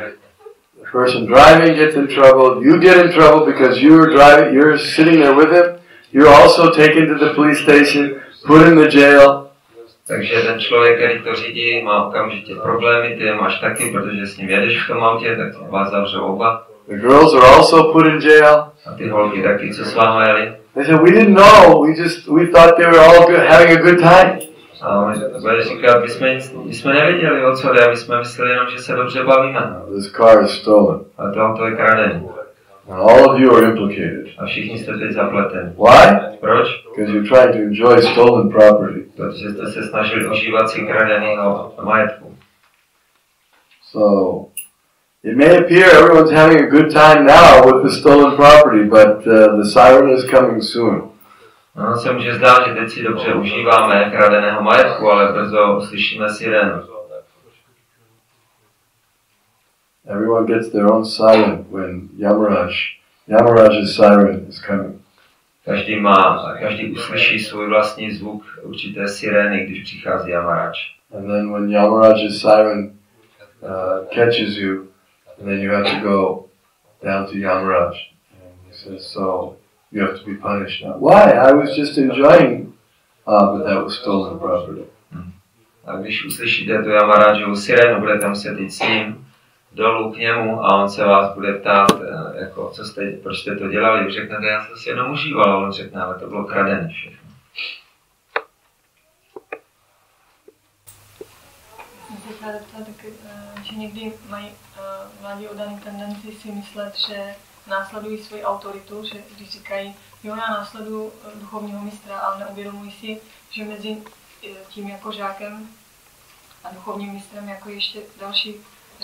the person driving gets in trouble. You get in trouble because you're sitting there with him. You're also taken to the police station, put in the jail. Takže ten člověk, který to řídí, má okamžitě problémy, ty je máš taky, protože s ním jedeš v tom autě, tak vás zavřou oba. The girls are also put in jail. A ty holky taky, co s vámi jeli. They said, we didn't know, we thought they were all good, having a good time. A oni bude říkat, my jsme nevěděli, o co jde, my jsme mysleli jenom, že se dobře bavíme. This car is stolen. A to auto je kradený. And all of you are implicated. A všichni jste teď zapleteni. Why? Proč? Because you're trying to enjoy stolen property. Protože jste se snažili užívat si kradenýho majetku. So, it may appear everyone's having a good time now with the stolen property, but the siren is coming soon. No, se může zdát, že teď si dobře užíváme kradeného majetku, ale brzo slyšíme sirenu. Everyone gets their own siren when Yamaraj's siren is coming. Každý uslyší svůj vlastní zvuk určité sirény, když přichází Yamaraj. And then when Yamaraj's siren catches you, and then you have to go down to Yamaraj. And he says, so you have to be punished now. Why? I was just enjoying, but that was stolen property. A když uslyšíte tu Yamarajovu sirénu, budete muset jít s ním dolů k němu a on se vás bude ptát, jako, proč jste to dělali. Vy řeknete, já jsem si jenom užíval, a on řekne, ale to bylo kradené všechno. bych ráda ptala, že někdy mají mladí oddaný tendenci si myslet, že následují svoji autoritu, že když říkají, jo, já následuju duchovního mistra, ale neuvědomují si, že mezi tím jako žákem a duchovním mistrem jako ještě další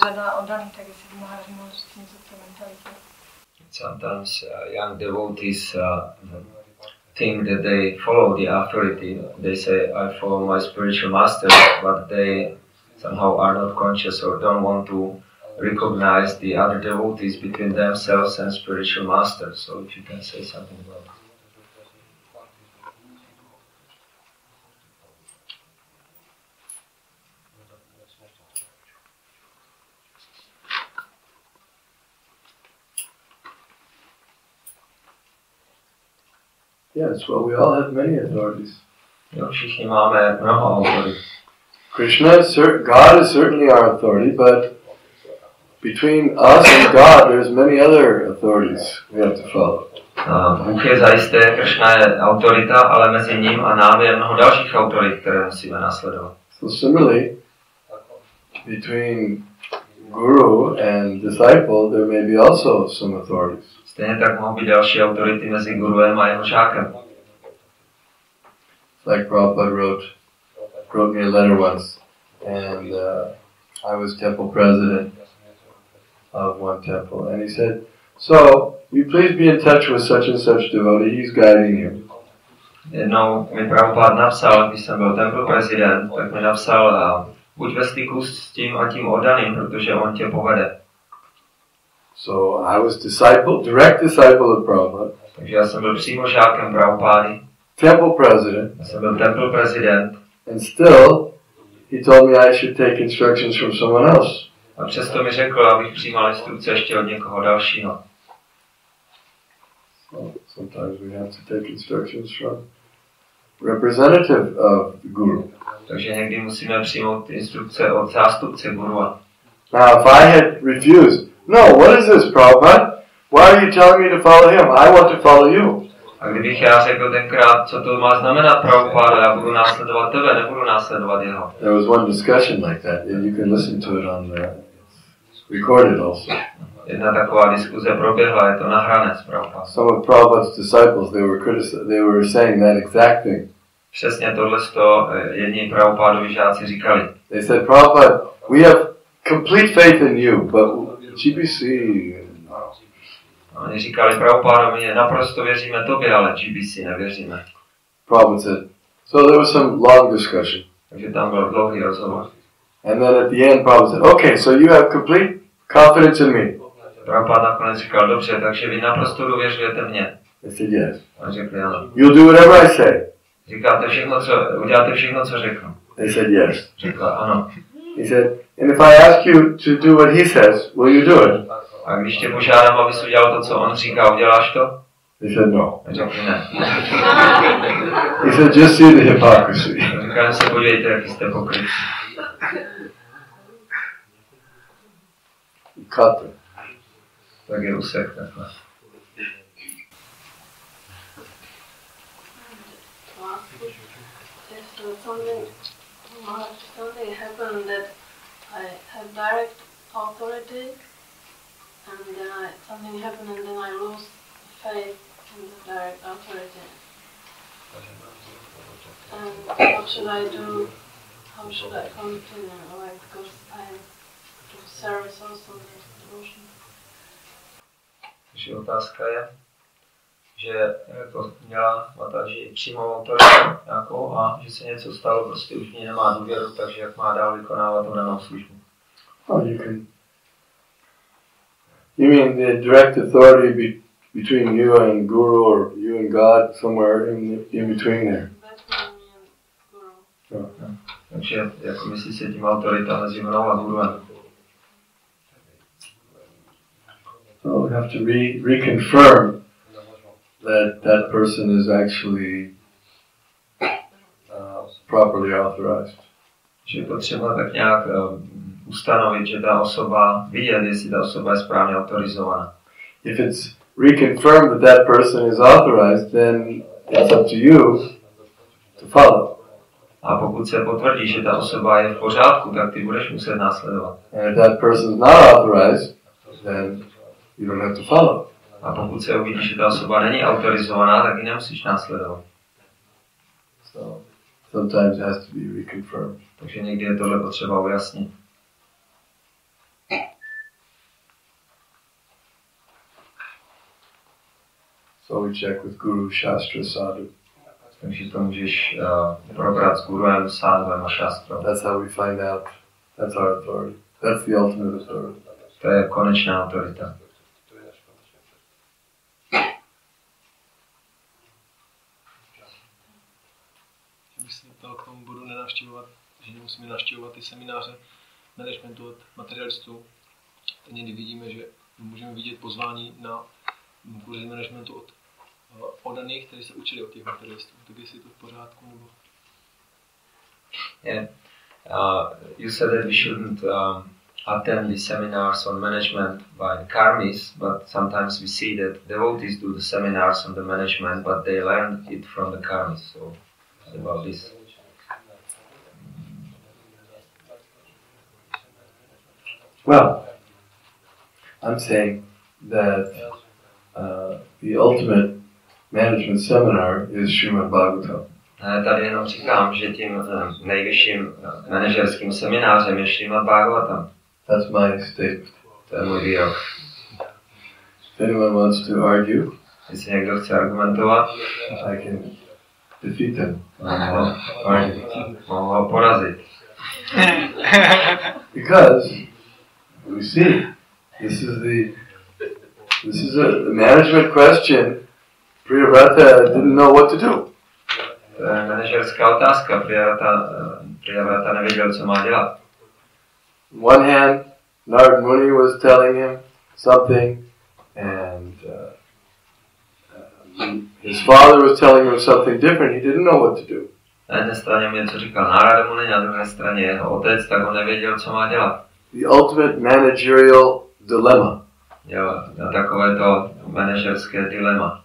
řada oddaných, tak jestli by mohla říct něco k té mentalitě. Sometimes young devotees think that they follow the authority. They say, I follow my spiritual master, but they somehow are not conscious or don't want to recognize the other devotees between themselves and spiritual master. So if you can say something about it. Yes, well, we all have many authorities. Jo, všichni máme mnoho autorit. God is certainly our authority, but between us and God, there's many other authorities we have to follow. Bůh je zajisté, Krishna je autorita, ale mezi ním a námi je mnoho dalších autorit, které musíme následovat. So similarly, between Guru and disciple, there may be also some authorities. Stejně tak mohou být další autority mezi guruem a jeho žákem. Like Prabhupada wrote me a letter once, and I was temple president of one temple, and he said, so, you please be in touch with such and such devotee, he's guiding you. Jednou mi Prabhupada napsal, když jsem byl temple prezident, tak mi napsal, buď ve styku s tím a tím oddaným, protože on tě povede. So I was direct disciple of Prabhupada. Takže já jsem byl přímo žákem Prabhupády. Temple president. Já jsem byl temple prezident. And still, he told me I should take instructions from someone else. A přesto mi řekl, abych přijímal instrukce ještě od někoho dalšího. So sometimes we have to take instructions from representative of the guru. Takže někdy musíme přijmout instrukce od zástupce gurua. Now, if I had refused, no, what is this, Prabhupada? Why are you telling me to follow him? I want to follow you. A kdybych já řekl tenkrát, co to má znamenat Prabhupada, já budu následovat tebe, nebudu následovat jeho. There was one discussion like that, and you can listen to it on recorded also. Jedna taková diskuze proběhla, je to nahrané z Prabhupada. Some of Prabhupada's disciples, they were saying that exact thing. Přesně tohleto jedni Prabhupadovi žáci říkali. They said, Prabhupada, we have complete faith in you, but GBC... Oni říkali, Prabhupada, my naprosto věříme tobě, ale GBC nevěříme. Prabhupada said, so there was some long discussion. Takže tam byl dlouhý rozhovor. And then at the end, Prabhupada said, okay, so you have complete confidence in me. Prabhupada nakonec říkal, dobře, takže vy naprosto důvěřujete mně. They said, yes. A řekli, ano. You'll do whatever I say. Uděláte všechno, co řeknu. They said, yes. Řekla, ano. He said, and if I ask you to do what he says, will you do it? A když tě požádám, abys udělal to, co on říká, uděláš to? He said, no. A řekli, ne. He said, just see the hypocrisy. Říkali se, podívejte, jaký jste pokrytci. Cut them. Tak je úsek takhle. Something happened that I have direct authority, and then something happened, and then I lose faith in the direct authority. And what should I do? How should I continue? Like, because I do service also with devotion. Takže otázka je, že jako měla Mataji přímou autoritu nějakou a že se něco stalo, prostě už ní nemá důvěru, takže jak má dál vykonávat tu danou službu. Oh, you mean the direct authority between you and Guru or you and God, somewhere in between there? No. Takže jako myslí se tím autorita mezi mnou a Guruem. So we have to reconfirm that person is actually properly authorized. Že je potřeba tak nějak ustanovit, že ta osoba, vidět, jestli ta osoba je správně autorizovaná. If it's reconfirmed that person is authorized, then it's up to you to follow. A pokud se potvrdí, že ta osoba je v pořádku, tak ty budeš muset následovat. And if that person is not authorized, then you don't have to follow. A pokud se uvidí, že ta osoba není autorizovaná, tak ji nemusíš následovat. So sometimes it has to be reconfirmed. Takže někdy je tohle potřeba ujasnit. So we check with Guru, Shastra, Sadhu. Takže to můžeš probrat s guruem, sádhem a šastrou. That's how we find out. That's our authority. That's the ultimate authority. To je konečná autorita. Bych se ptal k tomu bodu nenavštěvovat, že nemusíme navštěvovat ty semináře managementu od materialistů. Teď někdy vidíme, že můžeme vidět pozvání na kurzy managementu od oddaných, kteří se učili od těch materialistů. Tak jestli je to v pořádku, nebo... Yeah. You said that we shouldn't attend the seminars on management by the karmis, but sometimes we see that devotees do the seminars on the management, but they learn it from the karmis. So, about this. Well, I'm saying that the ultimate management seminar is Srimad Bhagavatam. Tady jenom říkám, že tím nejvyšším manažerským seminářem je Srimad Bhagavatam. That's my statement. To je můj výrok. If anyone wants to argue, Jestli někdo chce argumentovat, I can defeat them. mohu ho porazit. Because we see this is a management question. Priyavrata didn't know what to do. To je manažerská otázka. Priyavrata nevěděl, co má dělat. On one hand, Narad Muni was telling him something, and his father was telling him something different. He didn't know what to do. Na jedné straně mu něco říkal Narada Muni, na druhé straně jeho otec, tak on nevěděl, co má dělat. The ultimate managerial dilemma. Jo, na takovéto manažerské dilema.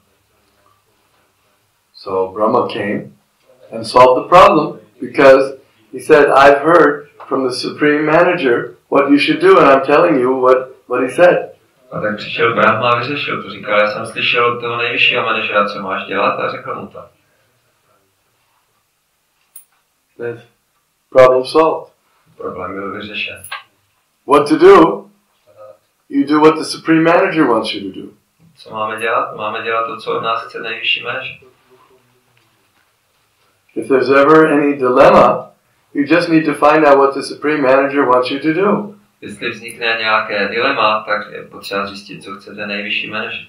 So Brahma came and solved the problem because he said, I've heard from the supreme manager what you should do, and I'm telling you what he said. A tak přišel Brahma a vyřešil to. Říkal, já jsem slyšel od toho nejvyššího manažera, co máš dělat, a řekl mu to. That's problem solved. Problém byl vyřešen. What to do? You do what the supreme manager wants you to do. Co máme dělat? Máme dělat to, co od nás chce nejvyšší manažer. If there's ever any dilemma, you just need to find out what the supreme manager wants you to do. Jestli vznikne nějaké dilema, tak je potřeba zjistit, co chce ten nejvyšší manažer.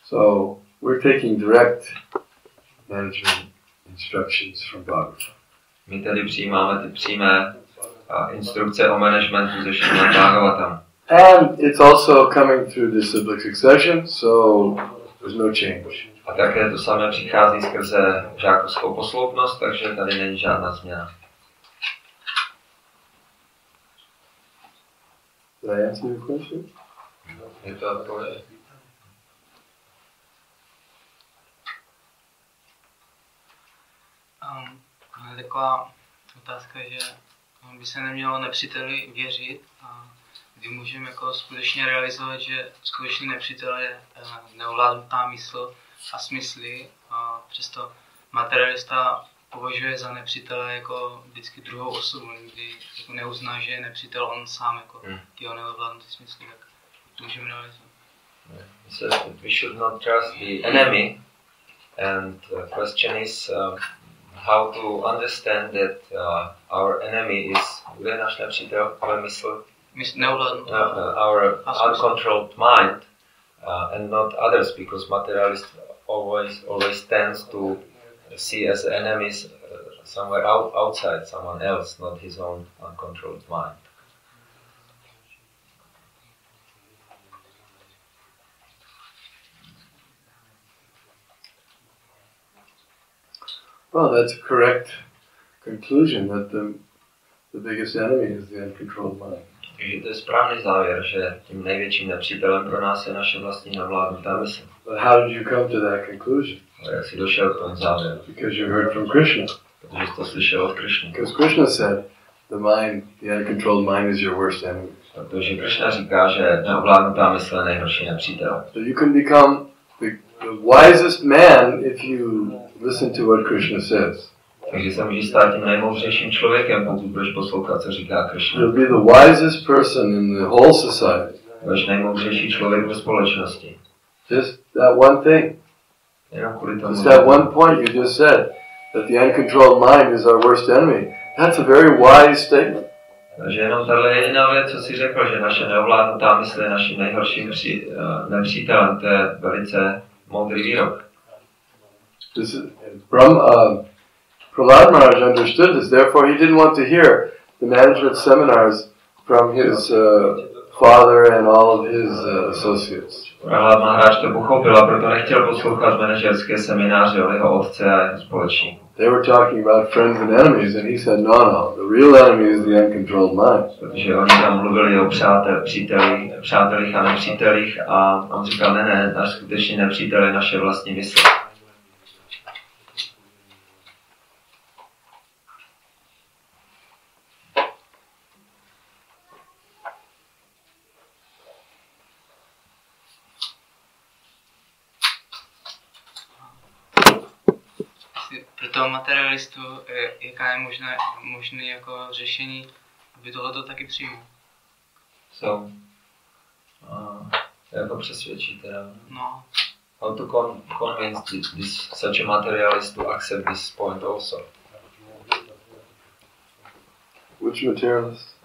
So we're taking direct management instructions from Bhagavatam. My tedy přijímáme ty přímé instrukce o managementu ze Srimad Bhagavatam. And it's also coming through disciplic succession, so there's no change. A také to samé přichází skrze žákovskou posloupnost, takže tady není žádná změna. Did I answer your question? Je to odpověď? Taková otázka, že by se nemělo nepříteli věřit a kdy můžeme jako skutečně realizovat, že skutečný nepřítel je neovládnutá mysl a smysly, a přesto materialista považuje za nepřítele jako vždycky druhou osobu, kdy jako neuzná, že je nepřítel on sám, jako jeho neovládnutý smysly, tak můžeme realizovat. So we should not trust the enemy, and the question is how to understand that our enemy is náš nepřítel, ale mysl, our uncontrolled mind, and not others, because materialist always tends to see as enemies somewhere outside someone else, not his own uncontrolled mind. Well, that's a correct conclusion that the biggest enemy is the uncontrolled mind. Takže to je správný závěr, že tím největším nepřítelem pro nás je naše vlastní nevládnutá mysl. But how did you come to that conclusion? Ale jak jsi došel k tomu závěru? Because you heard from Krishna. Protože jsi to slyšel od Krishny. Because Krishna said, the uncontrolled mind is your worst enemy. Protože Krishna říká, že neovládnutá mysl je nejhorší nepřítel. So you can become the wisest man if you listen to what Krishna says. Takže se můžeš stát tím nejmoudřejším člověkem, pokud budeš poslouchat, co říká Krishna. You'll be the wisest person in the whole society. Budeš nejmoudřejší člověk ve společnosti. Just that one thing. Jenom kvůli tomu. Just that one point you just said, that the uncontrolled mind is our worst enemy. That's a very wise statement. Takže jenom tahle jediná věc, co jsi řekl, že naše neovládnutá mysl je naším nejhorším nepřítelem, to je velice moudrý výrok. Prahlad Maharaj understood this, therefore he didn't want to hear the management seminars from his father and all of his associates. Prahlad Maharaj to pochopil a proto nechtěl poslouchat manažerské semináře od jeho otce a jeho společníků. They were talking about friends and enemies, and he said, no, the real enemy is the uncontrolled mind. Protože oni tam mluvili o přátelích a nepřítelích a on říkal, ne, náš skutečný nepřítel je naše vlastní mysl. Pro toho materialistu, jaká je možné jako řešení, aby tohleto taky přijmul? Jako přesvědčit teda. No. How to convince such a materialist to accept this point also? Which materialist?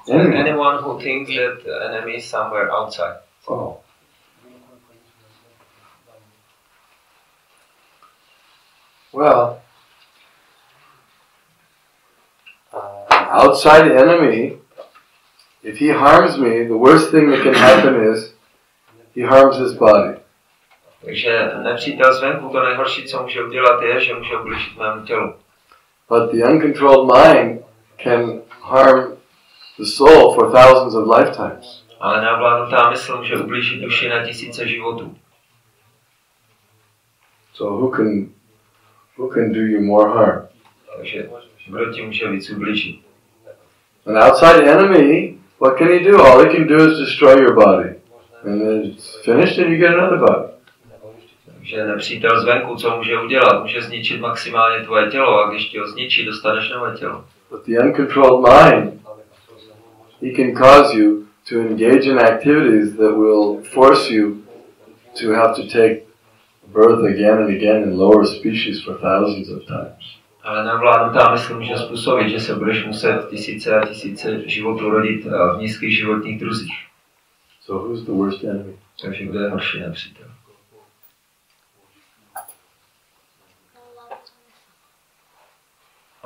Anyone who thinks that the enemy is somewhere outside. Oh. Well, outside enemy, if he harms me, the worst thing that can happen is he harms his body. Takže nepřítel zvenku, to nejhorší, co může udělat, je, že může ublížit mému tělu. But the uncontrolled mind can harm the soul for thousands of lifetimes. Ale neovládnutá mysl může ublížit duši na tisíce životů. So who can do you more harm? Takže kdo ti může víc ublížit? An outside enemy, what can he do? All he can do is destroy your body. And then it's finished and you get another body. Takže nepřítel zvenku, co může udělat? Může zničit maximálně tvoje tělo a když ti ho zničí, dostaneš nové tělo. But the uncontrolled mind, he can cause you to engage in activities that will force you to have to take birth again and again in lower species for thousands of times. Ale neovládnutá mysl může způsobit, že se budeš muset tisíce a tisíce životů rodit v nízkých životních druzích. So who's the worst enemy? Takže kdo je horší nepřítel?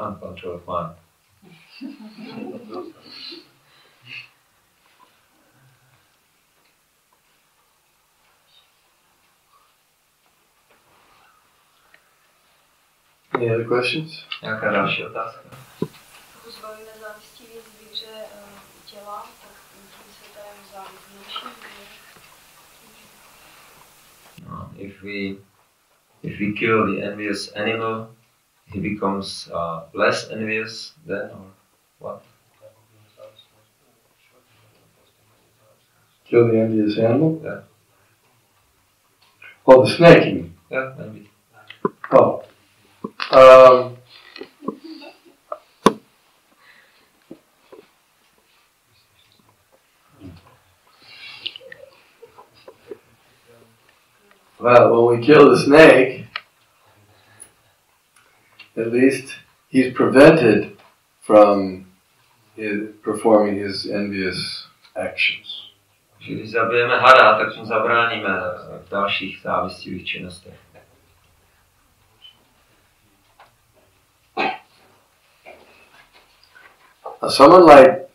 Uncontrolled mind. Any other questions? Nějaká další otázka? Pokud zbavíme závistí víc víře těla, tak tím se tady závist No, if we kill the envious animal, he becomes less envious then, or what? Kill the envious animal? Yeah. Oh, the snake, you mean? Yeah, maybe. Oh. Well, when we kill the snake, at least he's prevented from performing his envious actions. Když zabijeme hada, tak mu zabráníme v dalších závistivých činnostech. Someone like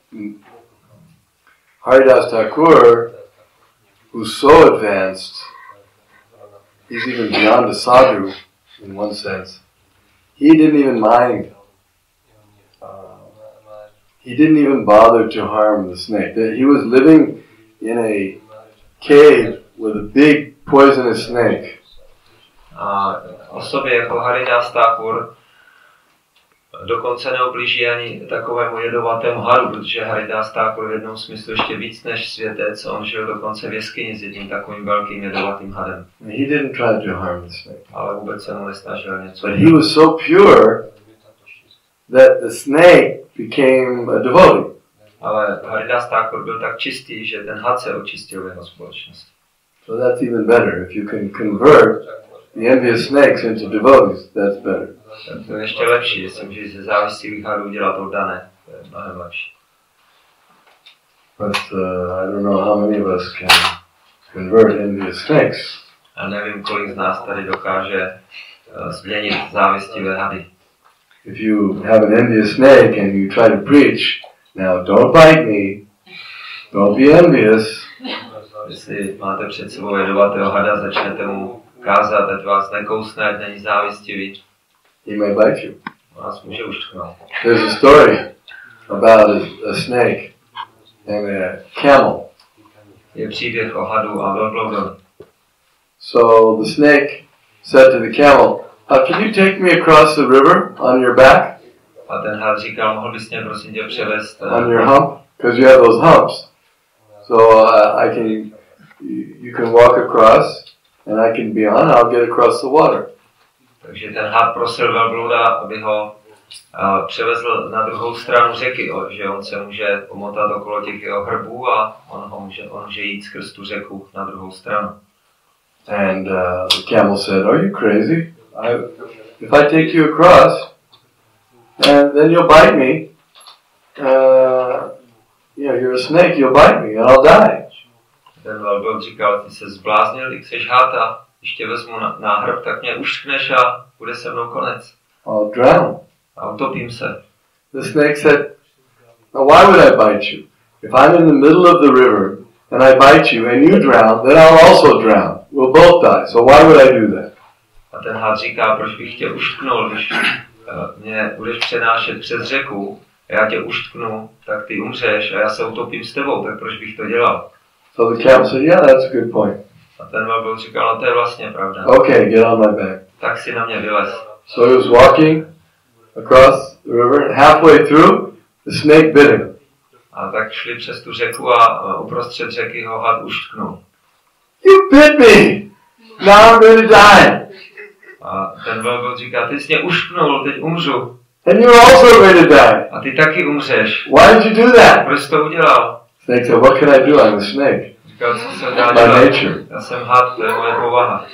Haridas Thakur, who's so advanced, he's even beyond a sadhu in one sense. He didn't even mind. He didn't even bother to harm the snake. He was living in a cave with a big poisonous snake. A osobě jako Haridas Thakur dokonce neublíží ani takovému jedovatému hadu, protože Haridas Thakur v jednom smyslu ještě víc než světec, on žil dokonce v jeskyni s jedním takovým velkým jedovatým hadem. He didn't try to harm the snake. Ale vůbec se mu nesnažil něco. But he was so pure that the snake became a devotee. Ale Haridas Thakur byl tak čistý, že ten had se očistil v jeho společnosti. So that's even better. If you can convert the envious snakes into devotees, that's better. Tak to je ještě lepší, jestli můžeš ze závistivých hadů dělat oddané, to je mnohem lepší. But I don't know how many of us can convert envious snakes. A nevím, kolik z nás tady dokáže změnit závistivé hady. If you have an envious snake and you try to preach, now don't bite me, don't be envious. Jestli máte před sebou jedovatého hada, začnete mu kázat, ať vás nekousne, ať není závistivý. He may bite you. Vás může uštknout. There's a story about a snake and a camel. Je příběh o hadu a velbloudovi. So the snake said to the camel, can you take me across the river on your back? A ten had říkal, mohl bys mě prosím tě převést on your hump? Because you have those humps. So you can walk across and I can be on, I'll get across the water. Takže ten had prosil velblouda, aby ho převezl na druhou stranu řeky, že on se může omotat okolo těch jeho hrbů a on může jít skrz tu řeku na druhou stranu. And the camel said, are you crazy? If I take you across, and then you'll bite me, you're a snake, you'll bite me and I'll die. Ten velbloud říkal, ty se zbláznil, když chceš hát a když tě vezmu na hrb, tak mě uštkneš a bude se mnou konec. I'll drown. A utopím se. The snake said, now why would I bite you? If I'm in the middle of the river and I bite you and you drown, then I'll also drown. We'll both die. So why would I do that? A ten had říká, proč bych tě uštknul, když mě budeš přenášet přes řeku a já tě uštknu, tak ty umřeš a já se utopím s tebou, tak proč bych to dělal? So the camel said, yeah, that's a good point. A ten velbloud říkal, no to je vlastně pravda. Okay, get on my back. Tak si na mě vylez. So he was walking across the river and halfway through, the snake bit him. A tak šli přes tu řeku a uprostřed řeky ho had uštknul. You bit me! Now I'm going to die. A ten velbloud říká, ty jsi mě uštknul, teď umřu. And you're also going to die. A ty taky umřeš. Why did you do that? Proč jsi to udělal? Snake said, what can I do? I'm a snake. Říkal, co se dá My dělat? nature. Já jsem had, to je moje povaha.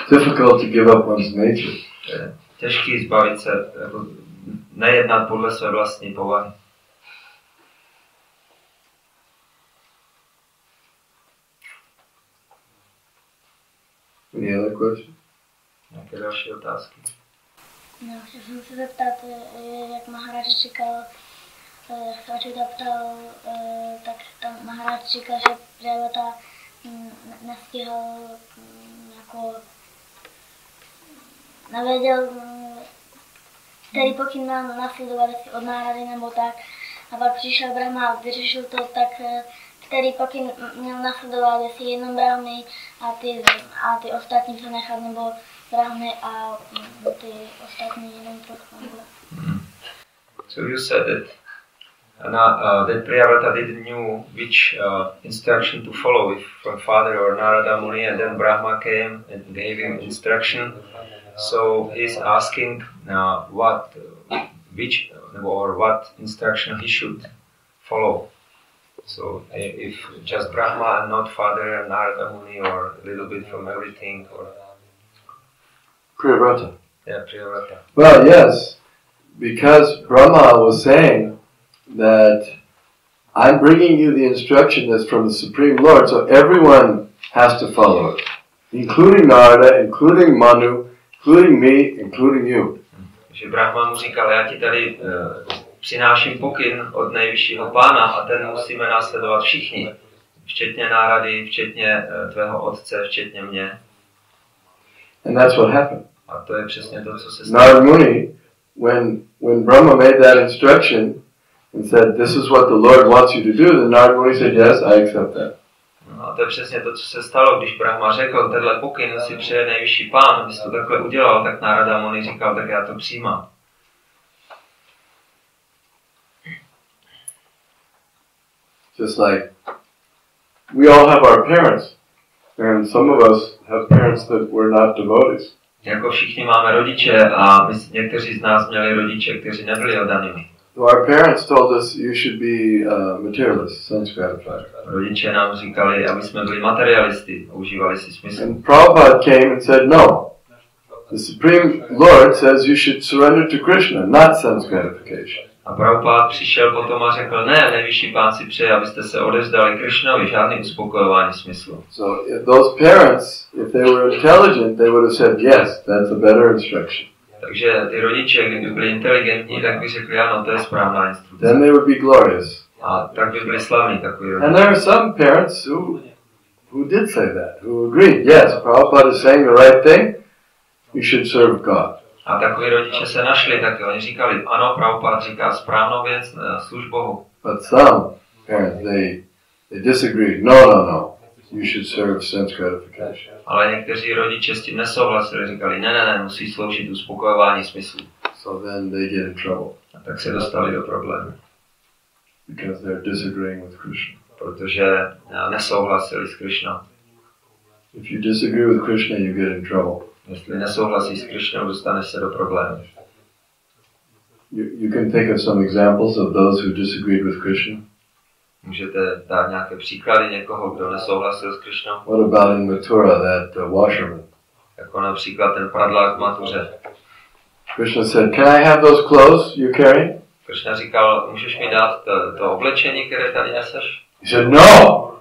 Difficult to give up one's nature. Je těžký zbavit se, jako nejednat podle své vlastní povahy. Any other question? Nějaké další otázky? No, chtěl jsem se zeptat, jak Maharaj říkal, jak se Ačita ptal, tak tam Maharaj říkal, že Priyavata nestihl jako nevěděl, který pokyn má následovat od Nárady nebo tak. A pak přišel Brahma a vyřešil to, tak který pokyn měl následovat, jestli jenom Brahmy a ty ostatní se nechat, nebo Brahmy a ty ostatní jenom trochu. So you said that Priyavata didn't know which instruction to follow, if from father or Narada Muni, and then Brahma came and gave him instruction. So he's asking what instruction he should follow. So if just Brahma and not father and Narada Muni, or a little bit from everything, or Priyavata. Yeah, Priyavata. Well, yes, because Brahma was saying that I'm bringing you the instruction that's from the Supreme Lord, so everyone has to follow it, including Narada, including Manu, including me, including you. Že Brahma mu říkal, já ti tady přináším pokyn od nejvyššího pána a ten musíme následovat všichni, včetně Nárady, včetně tvého otce, včetně mě. And that's what happened. A to je přesně to, co se stalo. Narada Muni, when Brahma made that instruction, and said, "This is what the Lord wants you to do," then Narada Muni said, "Yes, I accept that." No a to je přesně to, co se stalo, když Brahma řekl, tenhle pokyn si přeje nejvyšší pán, abys to takhle udělal, tak Narada Muni říkal, tak já to přijímám. Just like we all have our parents, and some of us have parents that were not devotees. Jako všichni máme rodiče a někteří z nás měli rodiče, kteří nebyli oddanými. Our parents told us you should be materialists, sense gratified. Rodiče nám říkali, aby jsme byli materialisty, užívali si smysl. And Prabhupada came and said, "No, the Supreme Lord says you should surrender to Krishna, not sense gratification." A Prabhupada přišel potom a řekl, ne, nejvyšší pán si přeje, abyste se odevzdali Krishnovi, žádný uspokojování smyslu. So if those parents, if they were intelligent, they would have said, "Yes, that's a better instruction." Takže ty rodiče, kdyby byli inteligentní, tak by řekli, ano, to je správná instrukce. Then they would be glorious. A tak by byli slavní takový rodiče. And there are some parents who did say that, who agreed, yes, Prabhupada is saying the right thing, you should serve God. A takový rodiče se našli, tak oni říkali, ano, Prabhupada říká správnou věc, služ Bohu. But some parents, they disagreed. No, you should serve sense gratification. Ale někteří rodiče s tím nesouhlasili, říkali, ne, musí sloužit uspokojování smyslu. So then they get in trouble. A tak se dostali do problému. Because they're disagreeing with Krishna. Protože nesouhlasili s Krishnou. If you disagree with Krishna, you get in trouble. Jestli nesouhlasíš s Krishnou, dostaneš se do problému. You can think of some examples of those who disagreed with Krishna. Můžete dát nějaké příklady někoho, kdo nesouhlasil s Krishnou? What about in Mathura, that washerman? Jako například ten pradlák v Matuře. Krishna said, "Can I have those clothes you carry?" Krishna říkal, můžeš mi dát to oblečení, které tady neseš? He said, "No.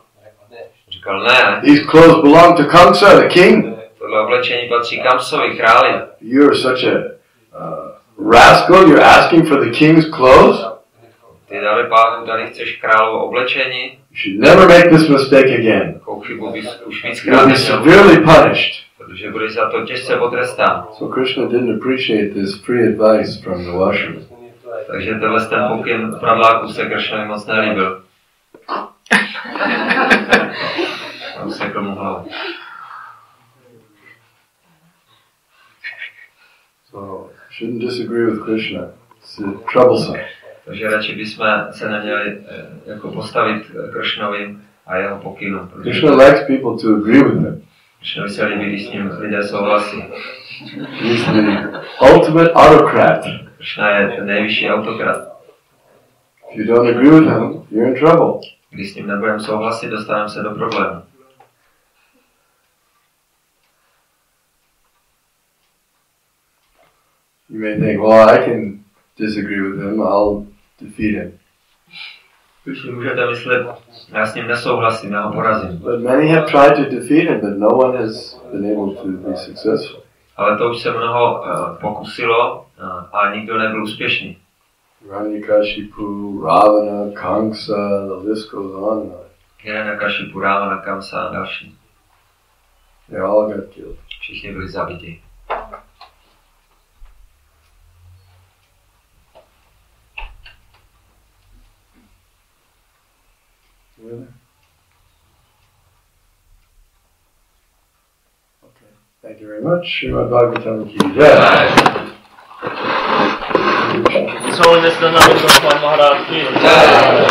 Říkal, ne. These clothes belong to Kamsa, the king. Tohle oblečení patří Kamsovi, králi. You're such a rascal, you're asking for the king's clothes? Ty tady chceš královo oblečení? You should never make this mistake again. Takovou chybu bys už You'll be víckrát severely punished." protože budeš za to těžce potrestán. So Krishna didn't appreciate this free advice from the washerman. Takže ten pokyn pradláku se Krishnovi moc nelíbil. A usekl mu hlavu. So shouldn't disagree with Krishna. It's troublesome. Takže radši bychom se neměli jako postavit Krishnovi a jeho pokynu. Krishna likes people to agree with him. Krishnovi se líbí, když s ním lidé souhlasí. He's the ultimate autocrat. Krishna je ten nejvyšší autokrat. If you don't agree with him, you're in trouble. Když s ním nebudeme souhlasit, dostaneme se do problému. You may think, well, I can disagree with him, I'll defeat him. Když můžete myslet, já s ním nesouhlasím, já ho porazím. But many have tried to defeat him, but no one has been able to be successful. Ale to už se mnoho pokusilo a nikdo nebyl úspěšný. Hiranyakashipu, Ravana, Kamsa, the list goes on and on. Hiranyakashipu, Ravana, Kamsa a další. They all got killed. Všichni byli zabiti. Really? Okay. Thank you very much. Srimad Bhagavatam ki jai. So, Mr. Navin Goswami Maharaj ki jai.